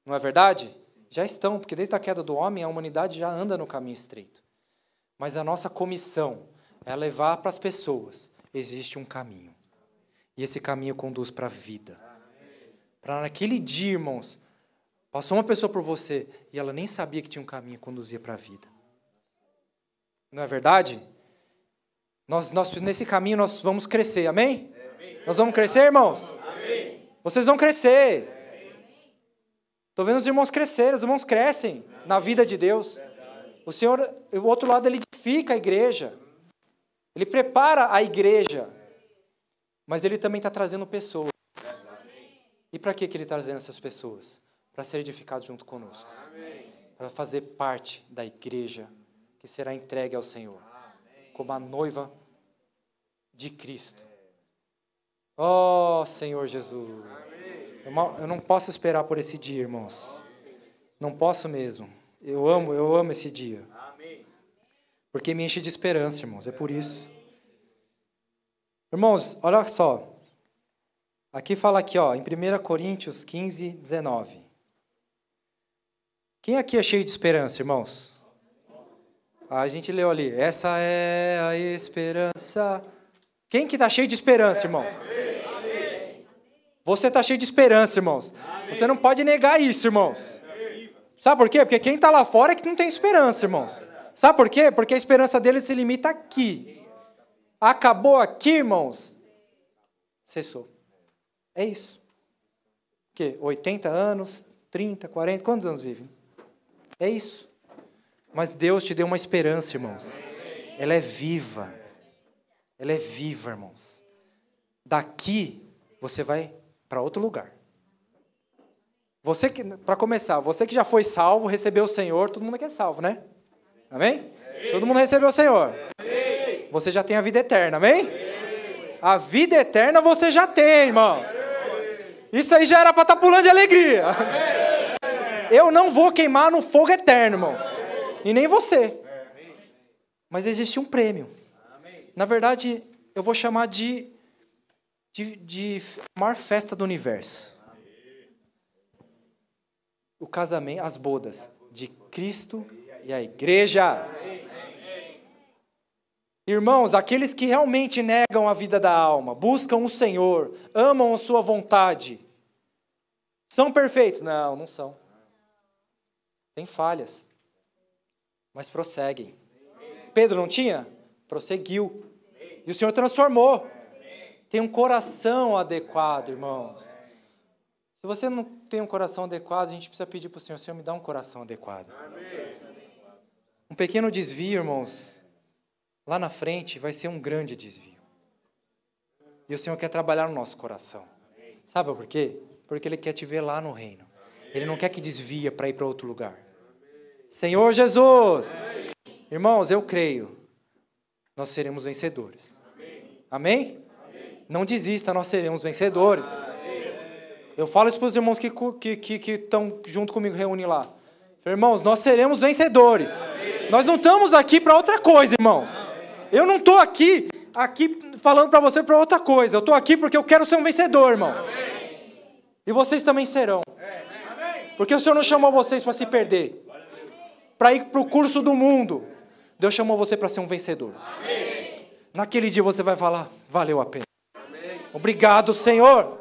Não é verdade? Já estão, porque desde a queda do homem, a humanidade já anda no caminho estreito. Mas a nossa comissão é levar para as pessoas, existe um caminho. E esse caminho conduz para a vida. Para naquele dia, irmãos, passou uma pessoa por você e ela nem sabia que tinha um caminho que conduzia para a vida. Não é verdade? Nós, nesse caminho nós vamos crescer, amém? Nós vamos crescer, irmãos? Vocês vão crescer. Estou vendo os irmãos crescerem, os irmãos crescem na vida de Deus. O Senhor, o outro lado, Ele edifica a igreja. Ele prepara a igreja. Mas Ele também está trazendo pessoas. E para que Ele está trazendo essas pessoas? Para ser edificado junto conosco. Para fazer parte da igreja que será entregue ao Senhor. Como a noiva de Cristo. Oh, Senhor Jesus. Eu não posso esperar por esse dia, irmãos. Não posso mesmo. Eu amo esse dia. Porque me enche de esperança, irmãos. É por isso. Irmãos, olha só. Aqui fala aqui, ó, em 1 Coríntios 15, 19. Quem aqui é cheio de esperança, irmãos? A gente leu ali. Essa é a esperança. Quem que está cheio de esperança, irmão? Você está cheio de esperança, irmãos. Você não pode negar isso, irmãos. Sabe por quê? Porque quem está lá fora é que não tem esperança, irmãos. Sabe por quê? Porque a esperança dele se limita aqui. Acabou aqui, irmãos. Cessou. É isso. O quê? 80 anos, 30, 40, quantos anos vivem? É isso. Mas Deus te deu uma esperança, irmãos. Ela é viva. Ela é viva, irmãos. Daqui, você vai para outro lugar. Você que, para começar, você que já foi salvo, recebeu o Senhor, todo mundo aqui é salvo, né? Amém? Todo mundo recebeu o Senhor. Você já tem a vida eterna, amém? A vida eterna você já tem, irmão. Isso aí já era para estar pulando de alegria. Eu não vou queimar no fogo eterno, irmão. E nem você. Mas existe um prêmio. Na verdade, eu vou chamar de maior festa do universo. O casamento, as bodas de Cristo e a igreja. Irmãos, aqueles que realmente negam a vida da alma, buscam o Senhor, amam a sua vontade, são perfeitos? Não, não são. Tem falhas, mas prosseguem. Pedro não tinha? Prosseguiu. E o Senhor transformou. Tem um coração adequado, irmãos. Se você não tem um coração adequado, a gente precisa pedir para o Senhor, Senhor, me dá um coração adequado. Um pequeno desvio, irmãos, lá na frente vai ser um grande desvio. E o Senhor quer trabalhar no nosso coração. Sabe por quê? Porque Ele quer te ver lá no reino. Ele não quer que desvia para ir para outro lugar. Senhor Jesus! Irmãos, eu creio. Nós seremos vencedores. Amém? Não desista, nós seremos vencedores. Eu falo isso para os irmãos que estão junto comigo, reúnem lá. Irmãos, nós seremos vencedores. Nós não estamos aqui para outra coisa, irmãos. Eu não estou aqui falando para você para outra coisa. Eu estou aqui porque eu quero ser um vencedor, irmão. E vocês também serão. Porque o Senhor não chamou vocês para se perder. Para ir para o curso do mundo. Deus chamou você para ser um vencedor. Naquele dia você vai falar, valeu a pena. Obrigado, Senhor.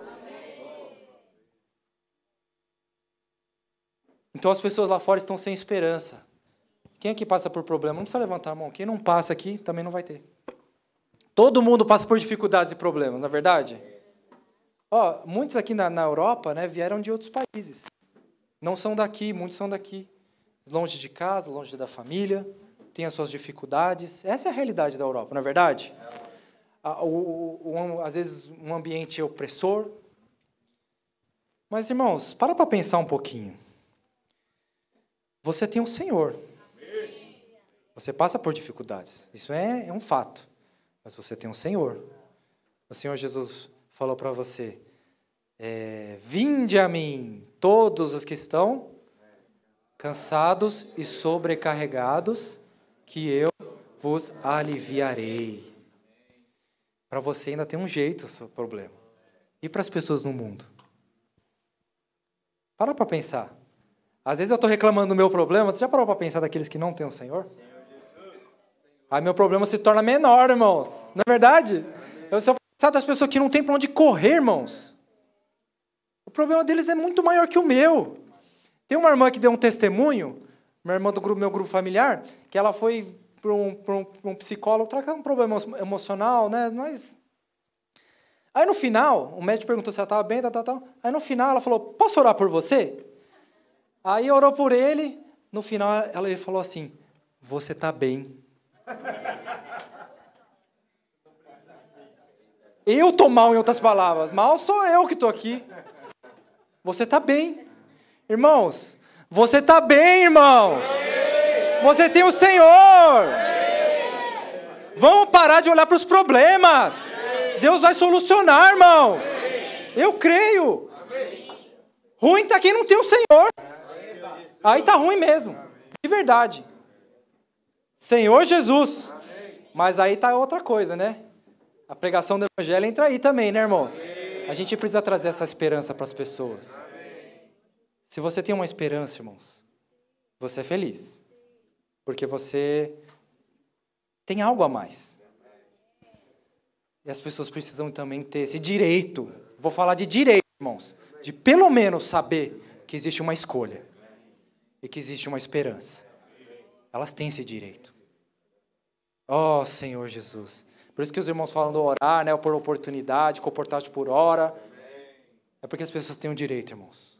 Então as pessoas lá fora estão sem esperança. Quem aqui passa por problema? Não precisa levantar a mão. Quem não passa aqui, também não vai ter. Todo mundo passa por dificuldades e problemas, não é verdade? Muitos aqui na Europa, né, vieram de outros países. Não são daqui, muitos são daqui. Longe de casa, longe da família, tem as suas dificuldades. Essa é a realidade da Europa, não é verdade? Às vezes um ambiente opressor. Mas, irmãos, para pensar um pouquinho. Você tem um Senhor. Você passa por dificuldades. Isso é um fato. Mas você tem um Senhor. O Senhor Jesus falou para você, vinde a mim, todos os que estão cansados e sobrecarregados, que eu vos aliviarei. Para você ainda tem um jeito o seu problema. E para as pessoas no mundo? Para pensar. Às vezes eu estou reclamando do meu problema. Você já parou para pensar daqueles que não têm o Senhor? Aí meu problema se torna menor, irmãos. Não é verdade? Eu só pensar das pessoas que não têm para onde correr, irmãos. O problema deles é muito maior que o meu. Tem uma irmã que deu um testemunho, uma irmã do meu grupo familiar, que ela foi para um psicólogo tratar um problema emocional, né? Mas aí no final, o médico perguntou se ela estava bem, tal. Aí no final ela falou, posso orar por você? Aí orou por ele, no final ele falou assim, você está bem. Eu estou mal, em outras palavras. Mal sou eu que estou aqui. Você está bem. Irmãos, você está bem, irmãos. Você tem o Senhor. Vamos parar de olhar para os problemas. Deus vai solucionar, irmãos. Eu creio. Ruim está quem não tem o Senhor. Aí está ruim mesmo. De verdade. Senhor Jesus. Mas aí está outra coisa, né? A pregação do Evangelho entra aí também, né, irmãos? A gente precisa trazer essa esperança para as pessoas. Se você tem uma esperança, irmãos, você é feliz. Porque você tem algo a mais. E as pessoas precisam também ter esse direito. Vou falar de direito, irmãos. De pelo menos saber que existe uma escolha. E que existe uma esperança. Elas têm esse direito. Oh, Senhor Jesus. Por isso que os irmãos falam do orar, né? Por oportunidade, comportar-te por hora. É porque as pessoas têm o direito, irmãos.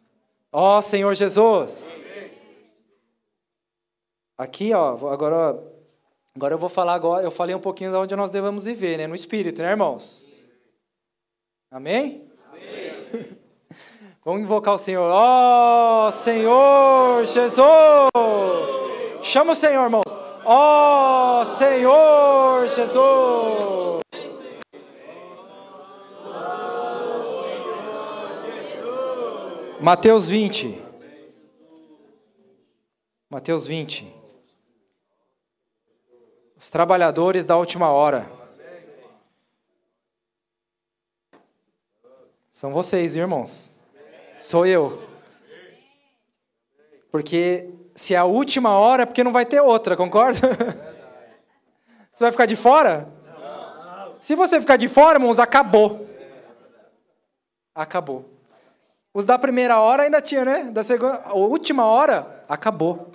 Oh, Senhor Jesus. Aqui, agora eu vou falar, eu falei um pouquinho de onde nós devemos viver, né? No Espírito, né, irmãos? Amém? Amém. Vamos invocar o Senhor. Oh, Senhor Jesus. Chama o Senhor, irmãos. Oh, Senhor Jesus. Mateus 20. Mateus 20. Os trabalhadores da última hora. São vocês, irmãos. Sou eu. Porque se é a última hora é porque não vai ter outra, concorda? Você vai ficar de fora? Se você ficar de fora, irmãos, acabou. Acabou. Os da primeira hora ainda tinha, né? Da segunda, a última hora, acabou.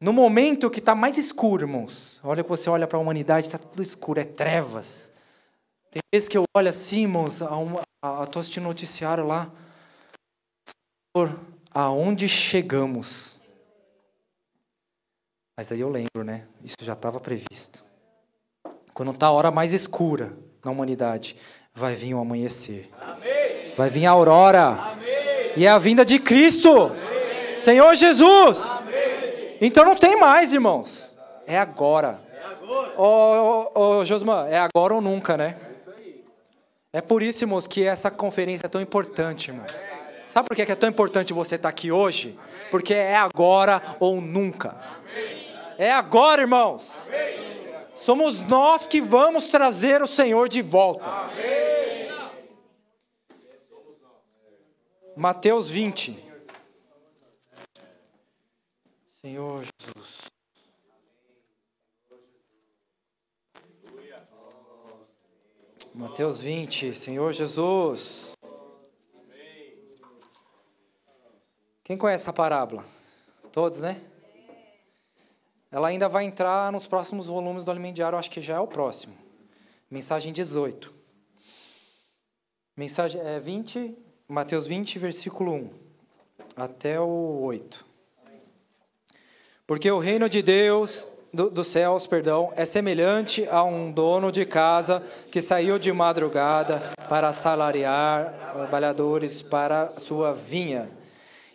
No momento que está mais escuro, irmãos. Olha que você olha para a humanidade, está tudo escuro, é trevas. Tem vezes que eu olho assim, irmãos, estou assistindo um noticiário lá. Aonde chegamos? Mas aí eu lembro, né? Isso já estava previsto. Quando está a hora mais escura na humanidade, vai vir o amanhecer. Amém. Vai vir a aurora. Amém. E é a vinda de Cristo. Amém. Senhor Jesus. Amém. Então não tem mais, irmãos. É agora. É agora. Josman, é agora ou nunca, né? É isso aí. É por isso, irmãos, que essa conferência é tão importante, irmãos. Sabe por que é tão importante você estar aqui hoje? Porque é agora ou nunca. É agora, irmãos. Somos nós que vamos trazer o Senhor de volta. Mateus 20. Senhor Jesus. Mateus 20, Senhor Jesus. Quem conhece essa parábola? Todos, né? Ela ainda vai entrar nos próximos volumes do Alimento Diário, acho que já é o próximo. Mensagem 18. Mensagem 20, Mateus 20, versículo 1 até o 8. Porque o reino de Deus, dos céus, é semelhante a um dono de casa que saiu de madrugada para assalariar trabalhadores para a sua vinha.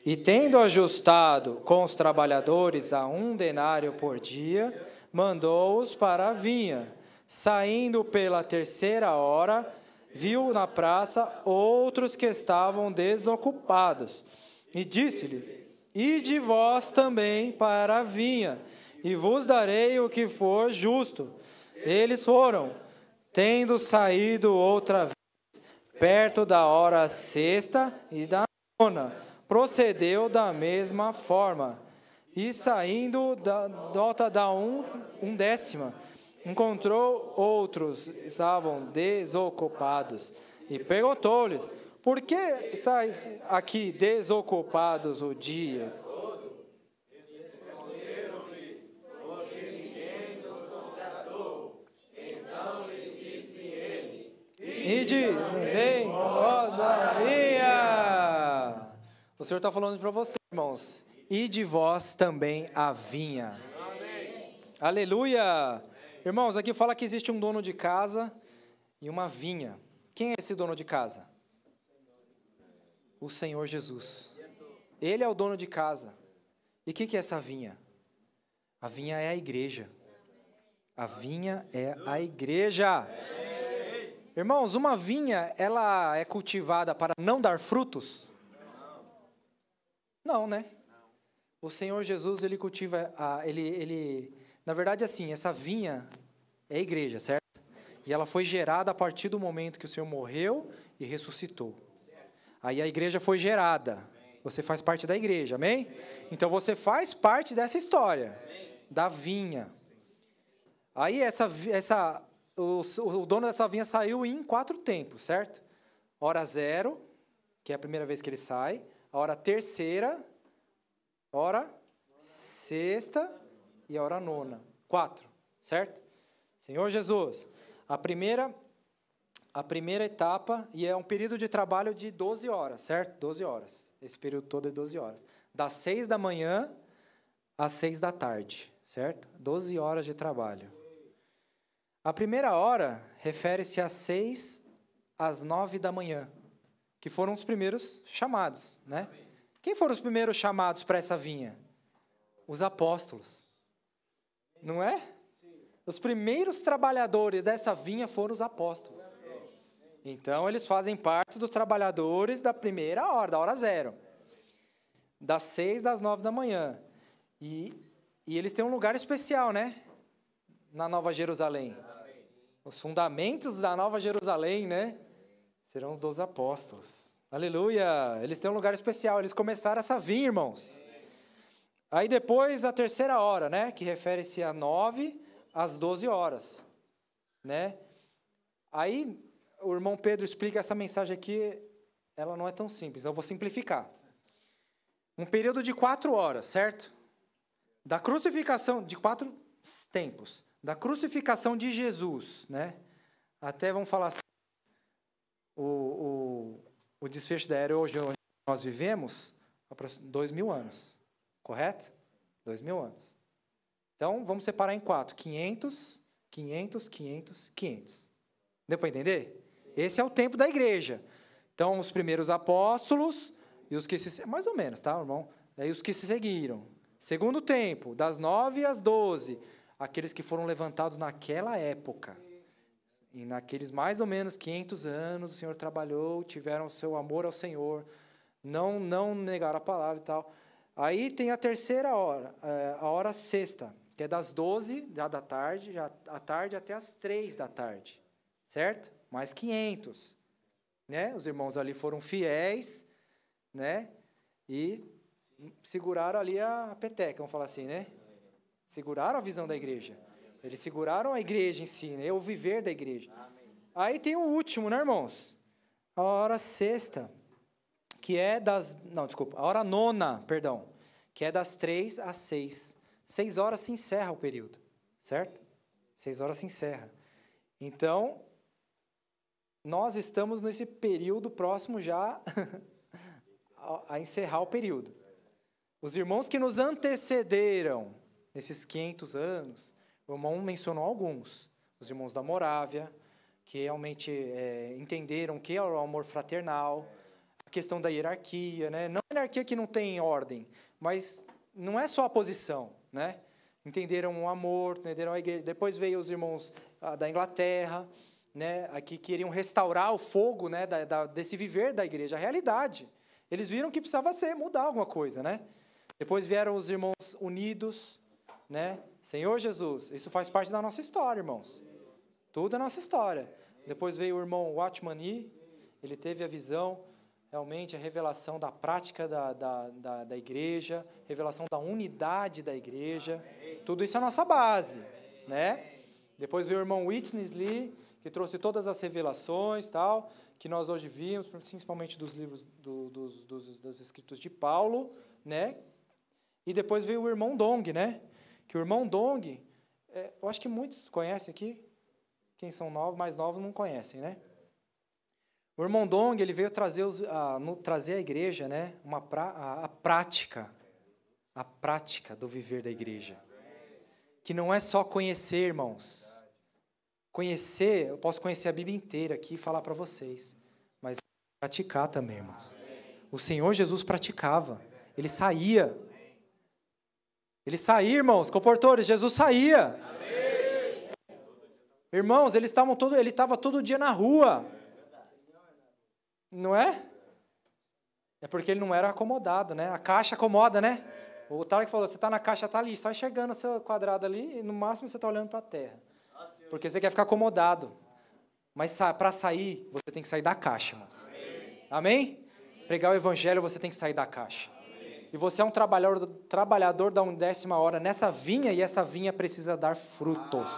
E tendo ajustado com os trabalhadores a 1 denário por dia, mandou-os para a vinha. Saindo pela 3ª hora, viu na praça outros que estavam desocupados. E disse-lhe: Ide vós também para a vinha, e vos darei o que for justo. Eles foram, tendo saído outra vez, perto da hora 6ª e da 9ª, procedeu da mesma forma. E saindo volta da 1/10, encontrou outros, estavam desocupados, e perguntou-lhes: Por que estáis aqui desocupados o dia? Responderam-lhe: Porque ninguém nos contratou. Então lhes disse ele: Ide bem vós à vinha. O Senhor está falando para você, irmãos. Ide vós também à vinha. Amém. Aleluia! Irmãos, aqui fala que existe um dono de casa e uma vinha. Quem é esse dono de casa? O Senhor Jesus. Ele é o dono de casa. E o que é essa vinha? A vinha é a igreja. A vinha é a igreja. Irmãos, uma vinha, ela é cultivada para não dar frutos? Não, né? O Senhor Jesus, ele cultiva, na verdade, assim, essa vinha é a igreja, certo? E ela foi gerada a partir do momento que o Senhor morreu e ressuscitou. Aí a igreja foi gerada. Você faz parte da igreja, amém? Então você faz parte dessa história, da vinha. Aí o dono dessa vinha saiu em 4 tempos, certo? Hora 0, que é a primeira vez que ele sai. A hora 3ª, hora 6ª e a hora 9ª. 4, certo? Senhor Jesus, a primeira etapa, e é um período de trabalho de 12 horas, certo? 12 horas. Esse período todo é 12 horas. Das 6 da manhã às 6 da tarde, certo? 12 horas de trabalho. A primeira hora refere-se às 6 às 9 da manhã, que foram os primeiros chamados, né? Quem foram os primeiros chamados para essa vinha? Os apóstolos. Não é? Os primeiros trabalhadores dessa vinha foram os apóstolos. Então, eles fazem parte dos trabalhadores da primeira hora, da hora zero. Das 6 das 9 da manhã. E eles têm um lugar especial, né? Na Nova Jerusalém. Os fundamentos da Nova Jerusalém, né? Serão os 12 apóstolos. Aleluia! Eles têm um lugar especial. Eles começaram essa vinha, irmãos. Aí depois a terceira hora, né? Que refere-se a 9 às 12 horas. Né? Aí o irmão Pedro explica essa mensagem aqui. Ela não é tão simples. Eu vou simplificar. Um período de 4 horas, certo? Da crucificação, de 4 tempos. Da crucificação de Jesus, né? Até, vamos falar assim, o desfecho da era hoje, onde nós vivemos, 2.000 anos. Correto? 2.000 anos. Então, vamos separar em 4. 500, 500, 500, 500. Deu para entender? Esse é o tempo da igreja. Então, os primeiros apóstolos... E os que se... Mais ou menos, tá, irmão? Aí os que se seguiram. Segundo tempo, das 9 às 12. Aqueles que foram levantados naquela época. E naqueles mais ou menos 500 anos, o Senhor trabalhou, tiveram o seu amor ao Senhor. Não negaram a palavra e tal. Aí tem a terceira hora, a hora sexta, que é das 12 já da tarde, já à tarde até as 3 da tarde. Certo? Mais 500. Né? Os irmãos ali foram fiéis... Né? E seguraram ali a peteca, vamos falar assim, né? Seguraram a visão da igreja. Eles seguraram a igreja em si, né? O viver da igreja. Aí tem o último, né, irmãos? A hora sexta, que é das... Não, desculpa. A hora nona, perdão. Que é das 3 às 6. 6 horas se encerra o período, certo? 6 horas se encerra. Então, nós estamos nesse período próximo já... a encerrar o período. Os irmãos que nos antecederam nesses 500 anos, o irmão mencionou alguns. Os irmãos da Morávia, que realmente entenderam o que é o amor fraternal, a questão da hierarquia, né? Não a hierarquia que não tem ordem, mas não é só a posição, né? Entenderam o amor, entenderam a igreja. Depois veio os irmãos da Inglaterra, né? Aqui queriam restaurar o fogo, né? Desse viver da igreja, a realidade. Eles viram que precisava mudar alguma coisa, né? Depois vieram os irmãos unidos, né? Senhor Jesus, isso faz parte da nossa história, irmãos. Tudo é nossa história. Depois veio o irmão Watchman Nee, ele teve a visão, realmente, a revelação da prática da igreja, revelação da unidade da igreja. Tudo isso é a nossa base, né? Depois veio o irmão Whitney Lee, que trouxe todas as revelações, tal, que nós hoje vimos, principalmente dos livros dos escritos de Paulo, né? E depois veio o irmão Dong, né? Que o irmão Dong, eu acho que muitos conhecem aqui, quem são novos, mais novos não conhecem, né? O irmão Dong, ele veio trazer à igreja, né? A prática do viver da igreja. Que não é só conhecer, irmãos. Conhecer, eu posso conhecer a Bíblia inteira aqui e falar para vocês, mas praticar também, irmãos. O Senhor Jesus praticava, ele saía. Ele saía, irmãos, comportores, Jesus saía. Irmãos, ele estava todo dia na rua. Não é? É porque ele não era acomodado, né? A caixa acomoda, né? O Tarek falou, você está na caixa, está ali, está enxergando o seu quadrado ali, e no máximo você está olhando para a terra. Porque você quer ficar acomodado. Mas para sair, você tem que sair da caixa, irmãos. Amém? Pregar o evangelho, você tem que sair da caixa. E você é um trabalhador da 10ª hora nessa vinha, e essa vinha precisa dar frutos.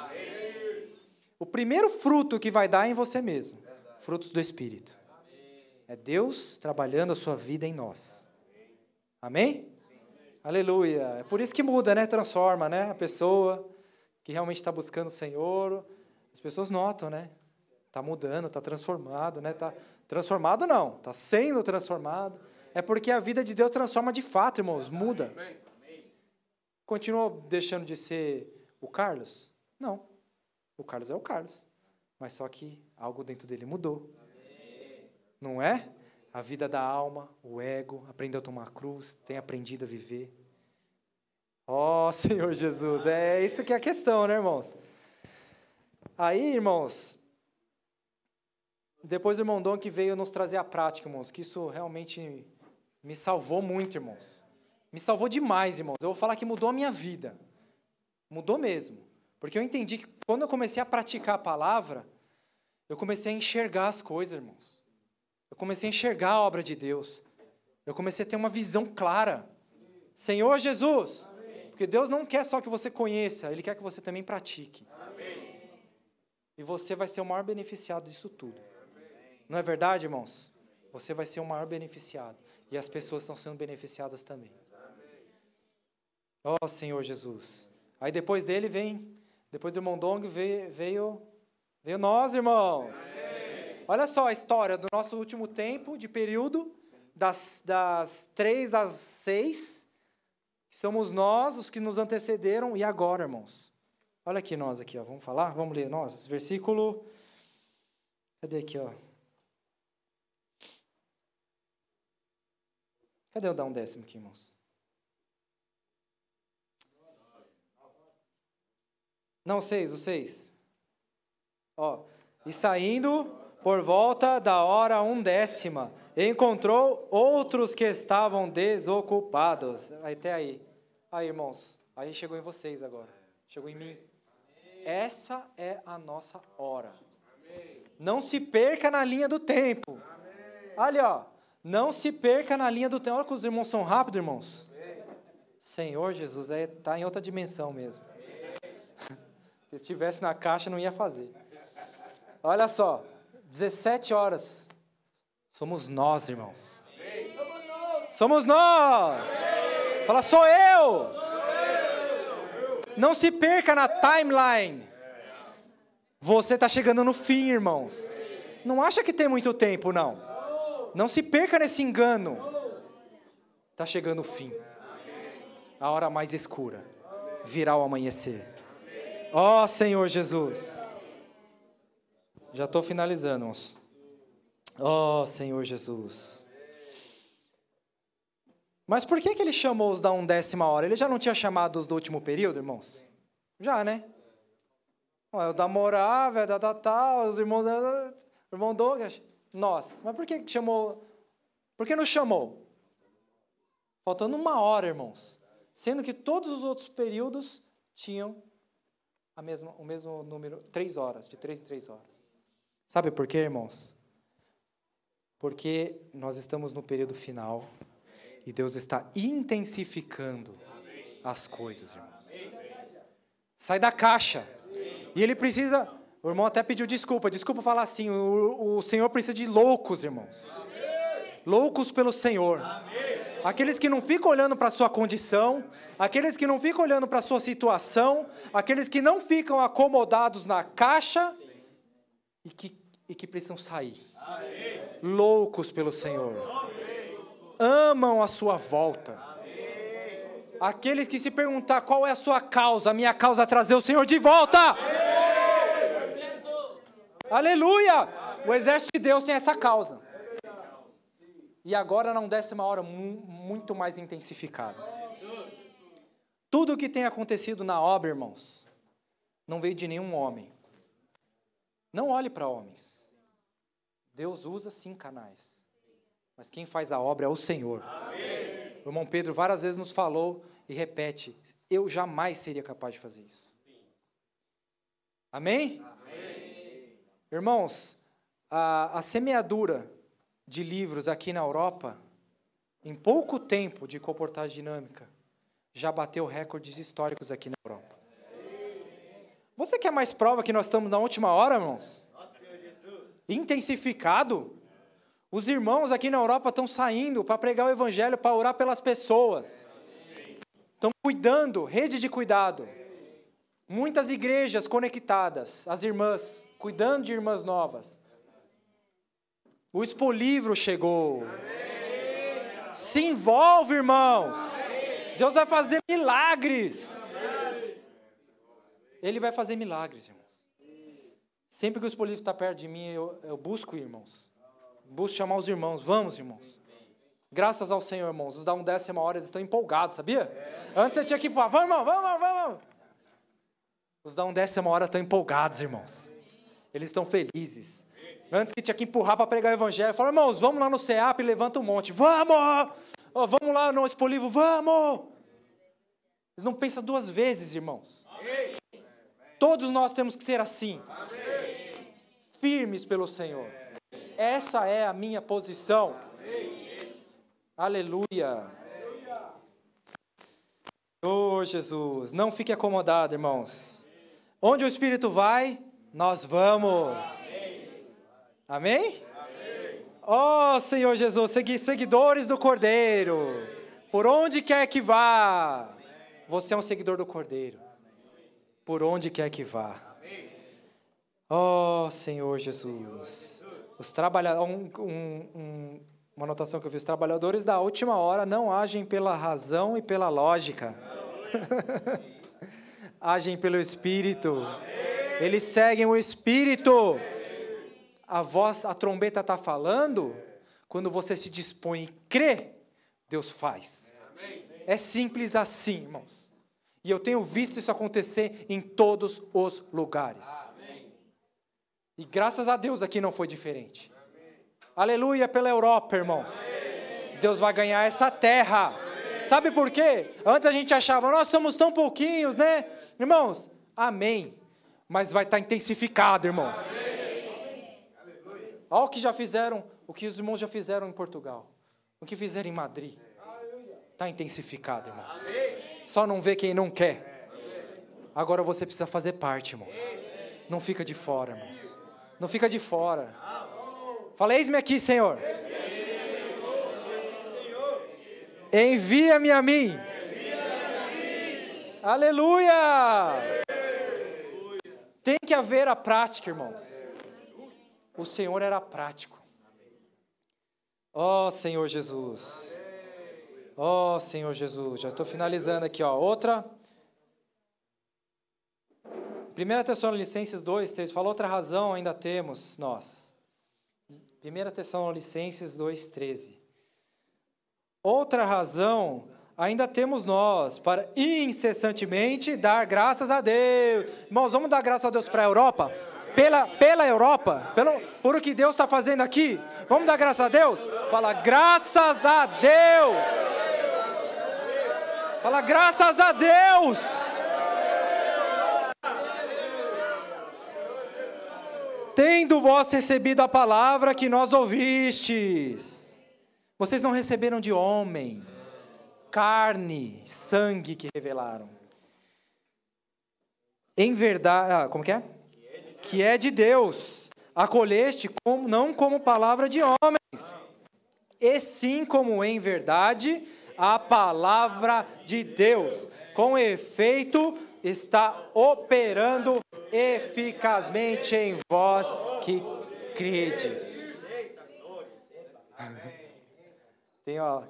O primeiro fruto que vai dar é em você mesmo. Frutos do Espírito. É Deus trabalhando a sua vida em nós. Amém? Aleluia. É por isso que muda, né? Transforma, né? A pessoa que realmente está buscando o Senhor. As pessoas notam, né? Está mudando, está transformado, né? Tá transformado não, está sendo transformado. É porque a vida de Deus transforma de fato, irmãos, muda. Continua deixando de ser o Carlos? Não. O Carlos é o Carlos. Mas só que algo dentro dele mudou. Não é? A vida da alma, o ego, aprendeu a tomar a cruz, tem aprendido a viver. Ó, Senhor Jesus, é isso que é a questão, né, irmãos? Aí, irmãos, Depois o irmão Dom que veio nos trazer a prática, irmãos, que isso realmente me salvou muito, irmãos. Me salvou demais, irmãos. Eu vou falar que mudou a minha vida. Mudou mesmo. Porque eu entendi que quando eu comecei a praticar a palavra, eu comecei a enxergar as coisas, irmãos. Eu comecei a enxergar a obra de Deus. Eu comecei a ter uma visão clara. Senhor Jesus. Porque Deus não quer só que você conheça, Ele quer que você também pratique. E você vai ser o maior beneficiado disso tudo. Não é verdade, irmãos? Você vai ser o maior beneficiado. E as pessoas estão sendo beneficiadas também. Ó Senhor Jesus. Aí depois dele depois do irmão Dong veio nós, irmãos. Olha só a história do nosso último tempo, de período, das 3 às 6. Somos nós, os que nos antecederam, e agora, irmãos? Olha aqui nós, aqui, ó, vamos falar? Vamos ler nós, versículo... Cadê aqui, ó? Cadê o dar um décimo aqui, irmãos? Não, o 6. Ó, e saindo por volta da hora 1/10, encontrou outros que estavam desocupados. Até aí. Aí, irmãos, aí chegou em vocês agora. Chegou em mim. Essa é a nossa hora. Não se perca na linha do tempo. Olha, ó. Não se perca na linha do tempo. Olha que os irmãos são rápidos, irmãos. Senhor Jesus, está em outra dimensão mesmo. Se estivesse na caixa, não ia fazer. Olha só. 17 horas. Somos nós, irmãos. Somos nós. Fala, sou eu. Não se perca na timeline. Você está chegando no fim, irmãos. Não acha que tem muito tempo, não. Não se perca nesse engano. Está chegando o fim. A hora mais escura. Virá o amanhecer. Ó Senhor Jesus. Já estou finalizando, irmãos. Ó Senhor Jesus. Mas por que ele chamou os da 1/10 hora? Ele já não tinha chamado os do último período, irmãos? Já, né? O da Morávia, os irmãos... Irmão Douglas, nós. Mas por que chamou? Por que não chamou? Faltando 1 hora, irmãos. Sendo que todos os outros períodos tinham o mesmo número, 3 horas, de 3 em 3 horas. Sabe por quê, irmãos? Porque nós estamos no período final e Deus está intensificando as coisas, irmãos. Sai da caixa. E Ele precisa... O irmão até pediu desculpa falar assim, o Senhor precisa de loucos, irmãos. Loucos pelo Senhor. Aqueles que não ficam olhando para a sua condição, aqueles que não ficam olhando para a sua situação, aqueles que não ficam acomodados na caixa e que precisam sair. Loucos pelo Senhor. Amam a sua volta. Aqueles que se perguntar qual é a sua causa, a minha causa é trazer o Senhor de volta. Aleluia! O exército de Deus tem essa causa. E agora na 1/10 hora, muito mais intensificado. Tudo o que tem acontecido na obra, irmãos, não veio de nenhum homem. Não olhe para homens. Deus usa sim canais. Mas quem faz a obra é o Senhor. Amém. O irmão Pedro várias vezes nos falou e repete, eu jamais seria capaz de fazer isso. Amém? Amém. Irmãos, a semeadura de livros aqui na Europa, em pouco tempo de comportagem dinâmica, já bateu recordes históricos aqui na Europa. Você quer mais prova que nós estamos na última hora, irmãos? Intensificado? Os irmãos aqui na Europa estão saindo para pregar o evangelho, para orar pelas pessoas. Estão cuidando, rede de cuidado. Muitas igrejas conectadas, as irmãs, cuidando de irmãs novas. O Expolivro chegou. Se envolve, irmãos. Deus vai fazer milagres. Ele vai fazer milagres, irmãos. Sempre que o Expolivro está perto de mim, eu busco, irmãos. Busco chamar os irmãos. Vamos, irmãos. Graças ao Senhor, irmãos. Os da 1/10 hora estão empolgados, sabia? Antes você tinha que ir para vamos, irmão, vamos. Os da 1/10 hora estão empolgados, irmãos. Eles estão felizes. Antes que tinha que empurrar para pregar o evangelho. Fala, irmãos, vamos lá no CEAP e levanta um monte. Vamos! Oh, vamos lá no Expolivo, vamos! Eles não pensam duas vezes, irmãos. Amém. Todos nós temos que ser assim. Amém. Firmes pelo Senhor. Essa é a minha posição. Amém. Aleluia. Oh, Jesus. Não fique acomodado, irmãos. Onde o Espírito vai, nós vamos. Amém? Oh, Senhor Jesus, seguidores do Cordeiro, por onde quer que vá, você é um seguidor do Cordeiro, por onde quer que vá. Oh, Senhor Jesus, os trabalhadores, uma anotação que eu vi, os trabalhadores da última hora não agem pela razão e pela lógica, agem pelo Espírito, eles seguem o Espírito. A trombeta está falando, quando você se dispõe e crê, Deus faz. É simples assim, irmãos. E eu tenho visto isso acontecer em todos os lugares. E graças a Deus aqui não foi diferente. Aleluia pela Europa, irmãos. Deus vai ganhar essa terra. Sabe por quê? Antes a gente achava, nós somos tão pouquinhos, né? Irmãos, amém. Mas vai estar intensificado, irmãos. Olha o que já fizeram, o que os irmãos já fizeram em Portugal. O que fizeram em Madrid. Está intensificado, irmãos. Só não vê quem não quer. Agora você precisa fazer parte, irmãos. Não fica de fora, irmãos. Não fica de fora. Fala, eis-me aqui, Senhor. Envia-me a mim. Aleluia! Tem que haver a prática, irmãos. O Senhor era prático. Ó Senhor Jesus. Ó Senhor Jesus. Já estou finalizando aqui, ó. Outra. 1 Tessalonicenses 2:13. Falou outra razão, ainda temos nós. 1 Tessalonicenses 2:13. Outra razão ainda temos nós, para incessantemente dar graças a Deus. Irmãos, vamos dar graças a Deus para a Europa? Pela Europa, por o que Deus está fazendo aqui, vamos dar graças a Deus? Fala, graças a Deus! Fala, graças a Deus! Tendo vós recebido a palavra que nós ouvistes, vocês não receberam de homem, carne, sangue que revelaram. Em verdade, como que é? Que é de Deus, acolheste não como palavra de homens, e sim como em verdade a palavra de Deus, com efeito está operando eficazmente em vós que credes.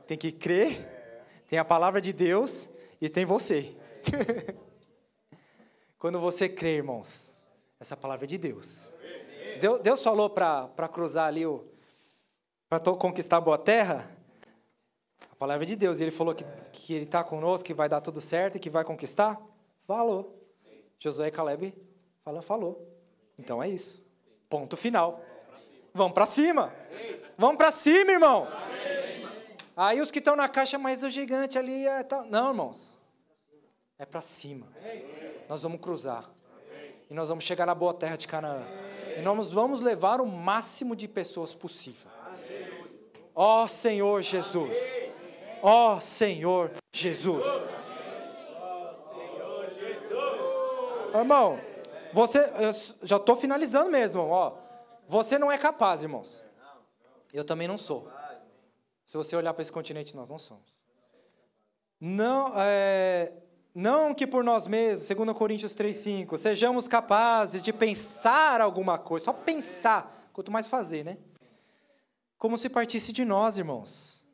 Tem que crer, tem a palavra de Deus e tem você. Quando você crê, irmãos, essa palavra é de Deus. Deus falou para cruzar ali, para conquistar a boa terra. A palavra é de Deus. E Ele falou que Ele está conosco, que vai dar tudo certo e que vai conquistar. Falou. Josué e Caleb falou. Então é isso. Ponto final. Vamos para cima. Vamos para cima, irmãos. Aí os que estão na caixa, mas o gigante ali... Não, irmãos. É para cima. Nós vamos cruzar. E nós vamos chegar na boa terra de Canaã. E nós vamos levar o máximo de pessoas possível. Ó Senhor Jesus. Ó Senhor Jesus. Irmão, eu já estou finalizando mesmo. Ó, você não é capaz, irmãos. Eu também não sou. Se você olhar para esse continente, nós não somos. Não que por nós mesmos, 2 Coríntios 3:5, sejamos capazes de pensar alguma coisa, só pensar, quanto mais fazer, né? Como se partisse de nós, irmãos.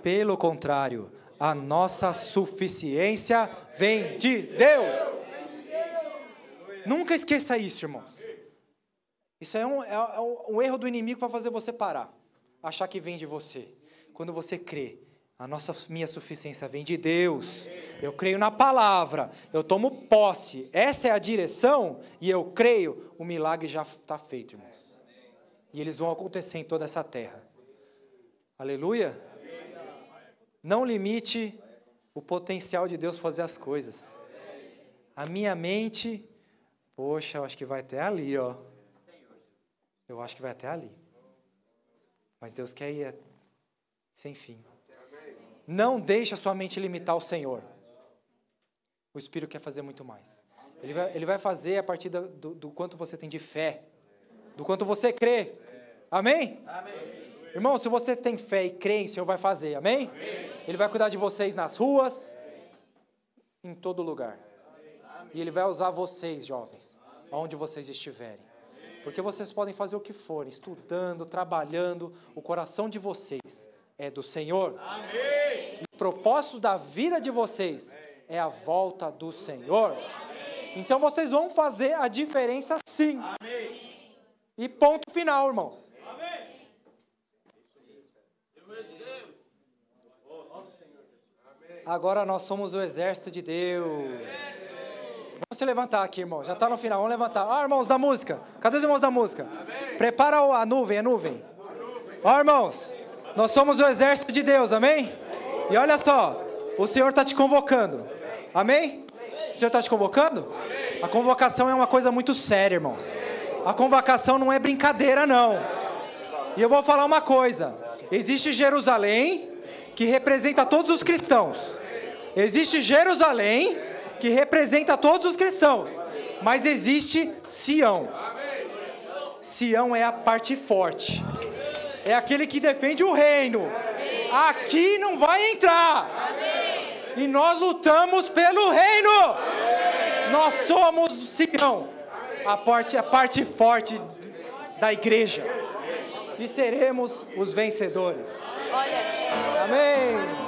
Pelo contrário, a nossa suficiência vem de Deus. Nunca esqueça isso, irmãos. Isso é um erro do inimigo para fazer você parar, achar que vem de você. Quando você crê, minha suficiência vem de Deus. Eu creio na palavra, eu tomo posse. Essa é a direção e eu creio, o milagre já está feito, irmãos. E eles vão acontecer em toda essa terra. Aleluia. Não limite o potencial de Deus fazer as coisas. A minha mente, poxa, eu acho que vai até ali, ó. Eu acho que vai até ali. Mas Deus quer ir sem fim. Não deixe a sua mente limitar o Senhor. O Espírito quer fazer muito mais. Ele vai fazer a partir do quanto você tem de fé. Do quanto você crê. Amém? Amém. Irmão, se você tem fé e crê, o Senhor vai fazer. Amém? Ele vai cuidar de vocês nas ruas, em todo lugar. E Ele vai usar vocês, jovens, aonde vocês estiverem. Porque vocês podem fazer o que forem, estudando, trabalhando. O coração de vocês é do Senhor. Amém. E o propósito da vida de vocês é a volta do Senhor. Então vocês vão fazer a diferença sim. Amém. E ponto final, irmãos. Amém. Agora nós somos o exército de Deus. Vamos se levantar aqui, irmão. Já está no final, vamos levantar. Ó, irmãos da música. Cadê os irmãos da música? Prepara a nuvem, Ó, irmãos. Nós somos o exército de Deus, amém? E olha só, o Senhor está te convocando. Amém? O Senhor está te convocando? A convocação é uma coisa muito séria, irmãos. A convocação não é brincadeira, não. E eu vou falar uma coisa. Existe Jerusalém, que representa todos os cristãos. Existe Jerusalém, que representa todos os cristãos. Mas existe Sião. Sião é a parte forte. É aquele que defende o reino. Aqui não vai entrar. E nós lutamos pelo reino. Nós somos Sião. A parte forte da igreja. E seremos os vencedores. Amém.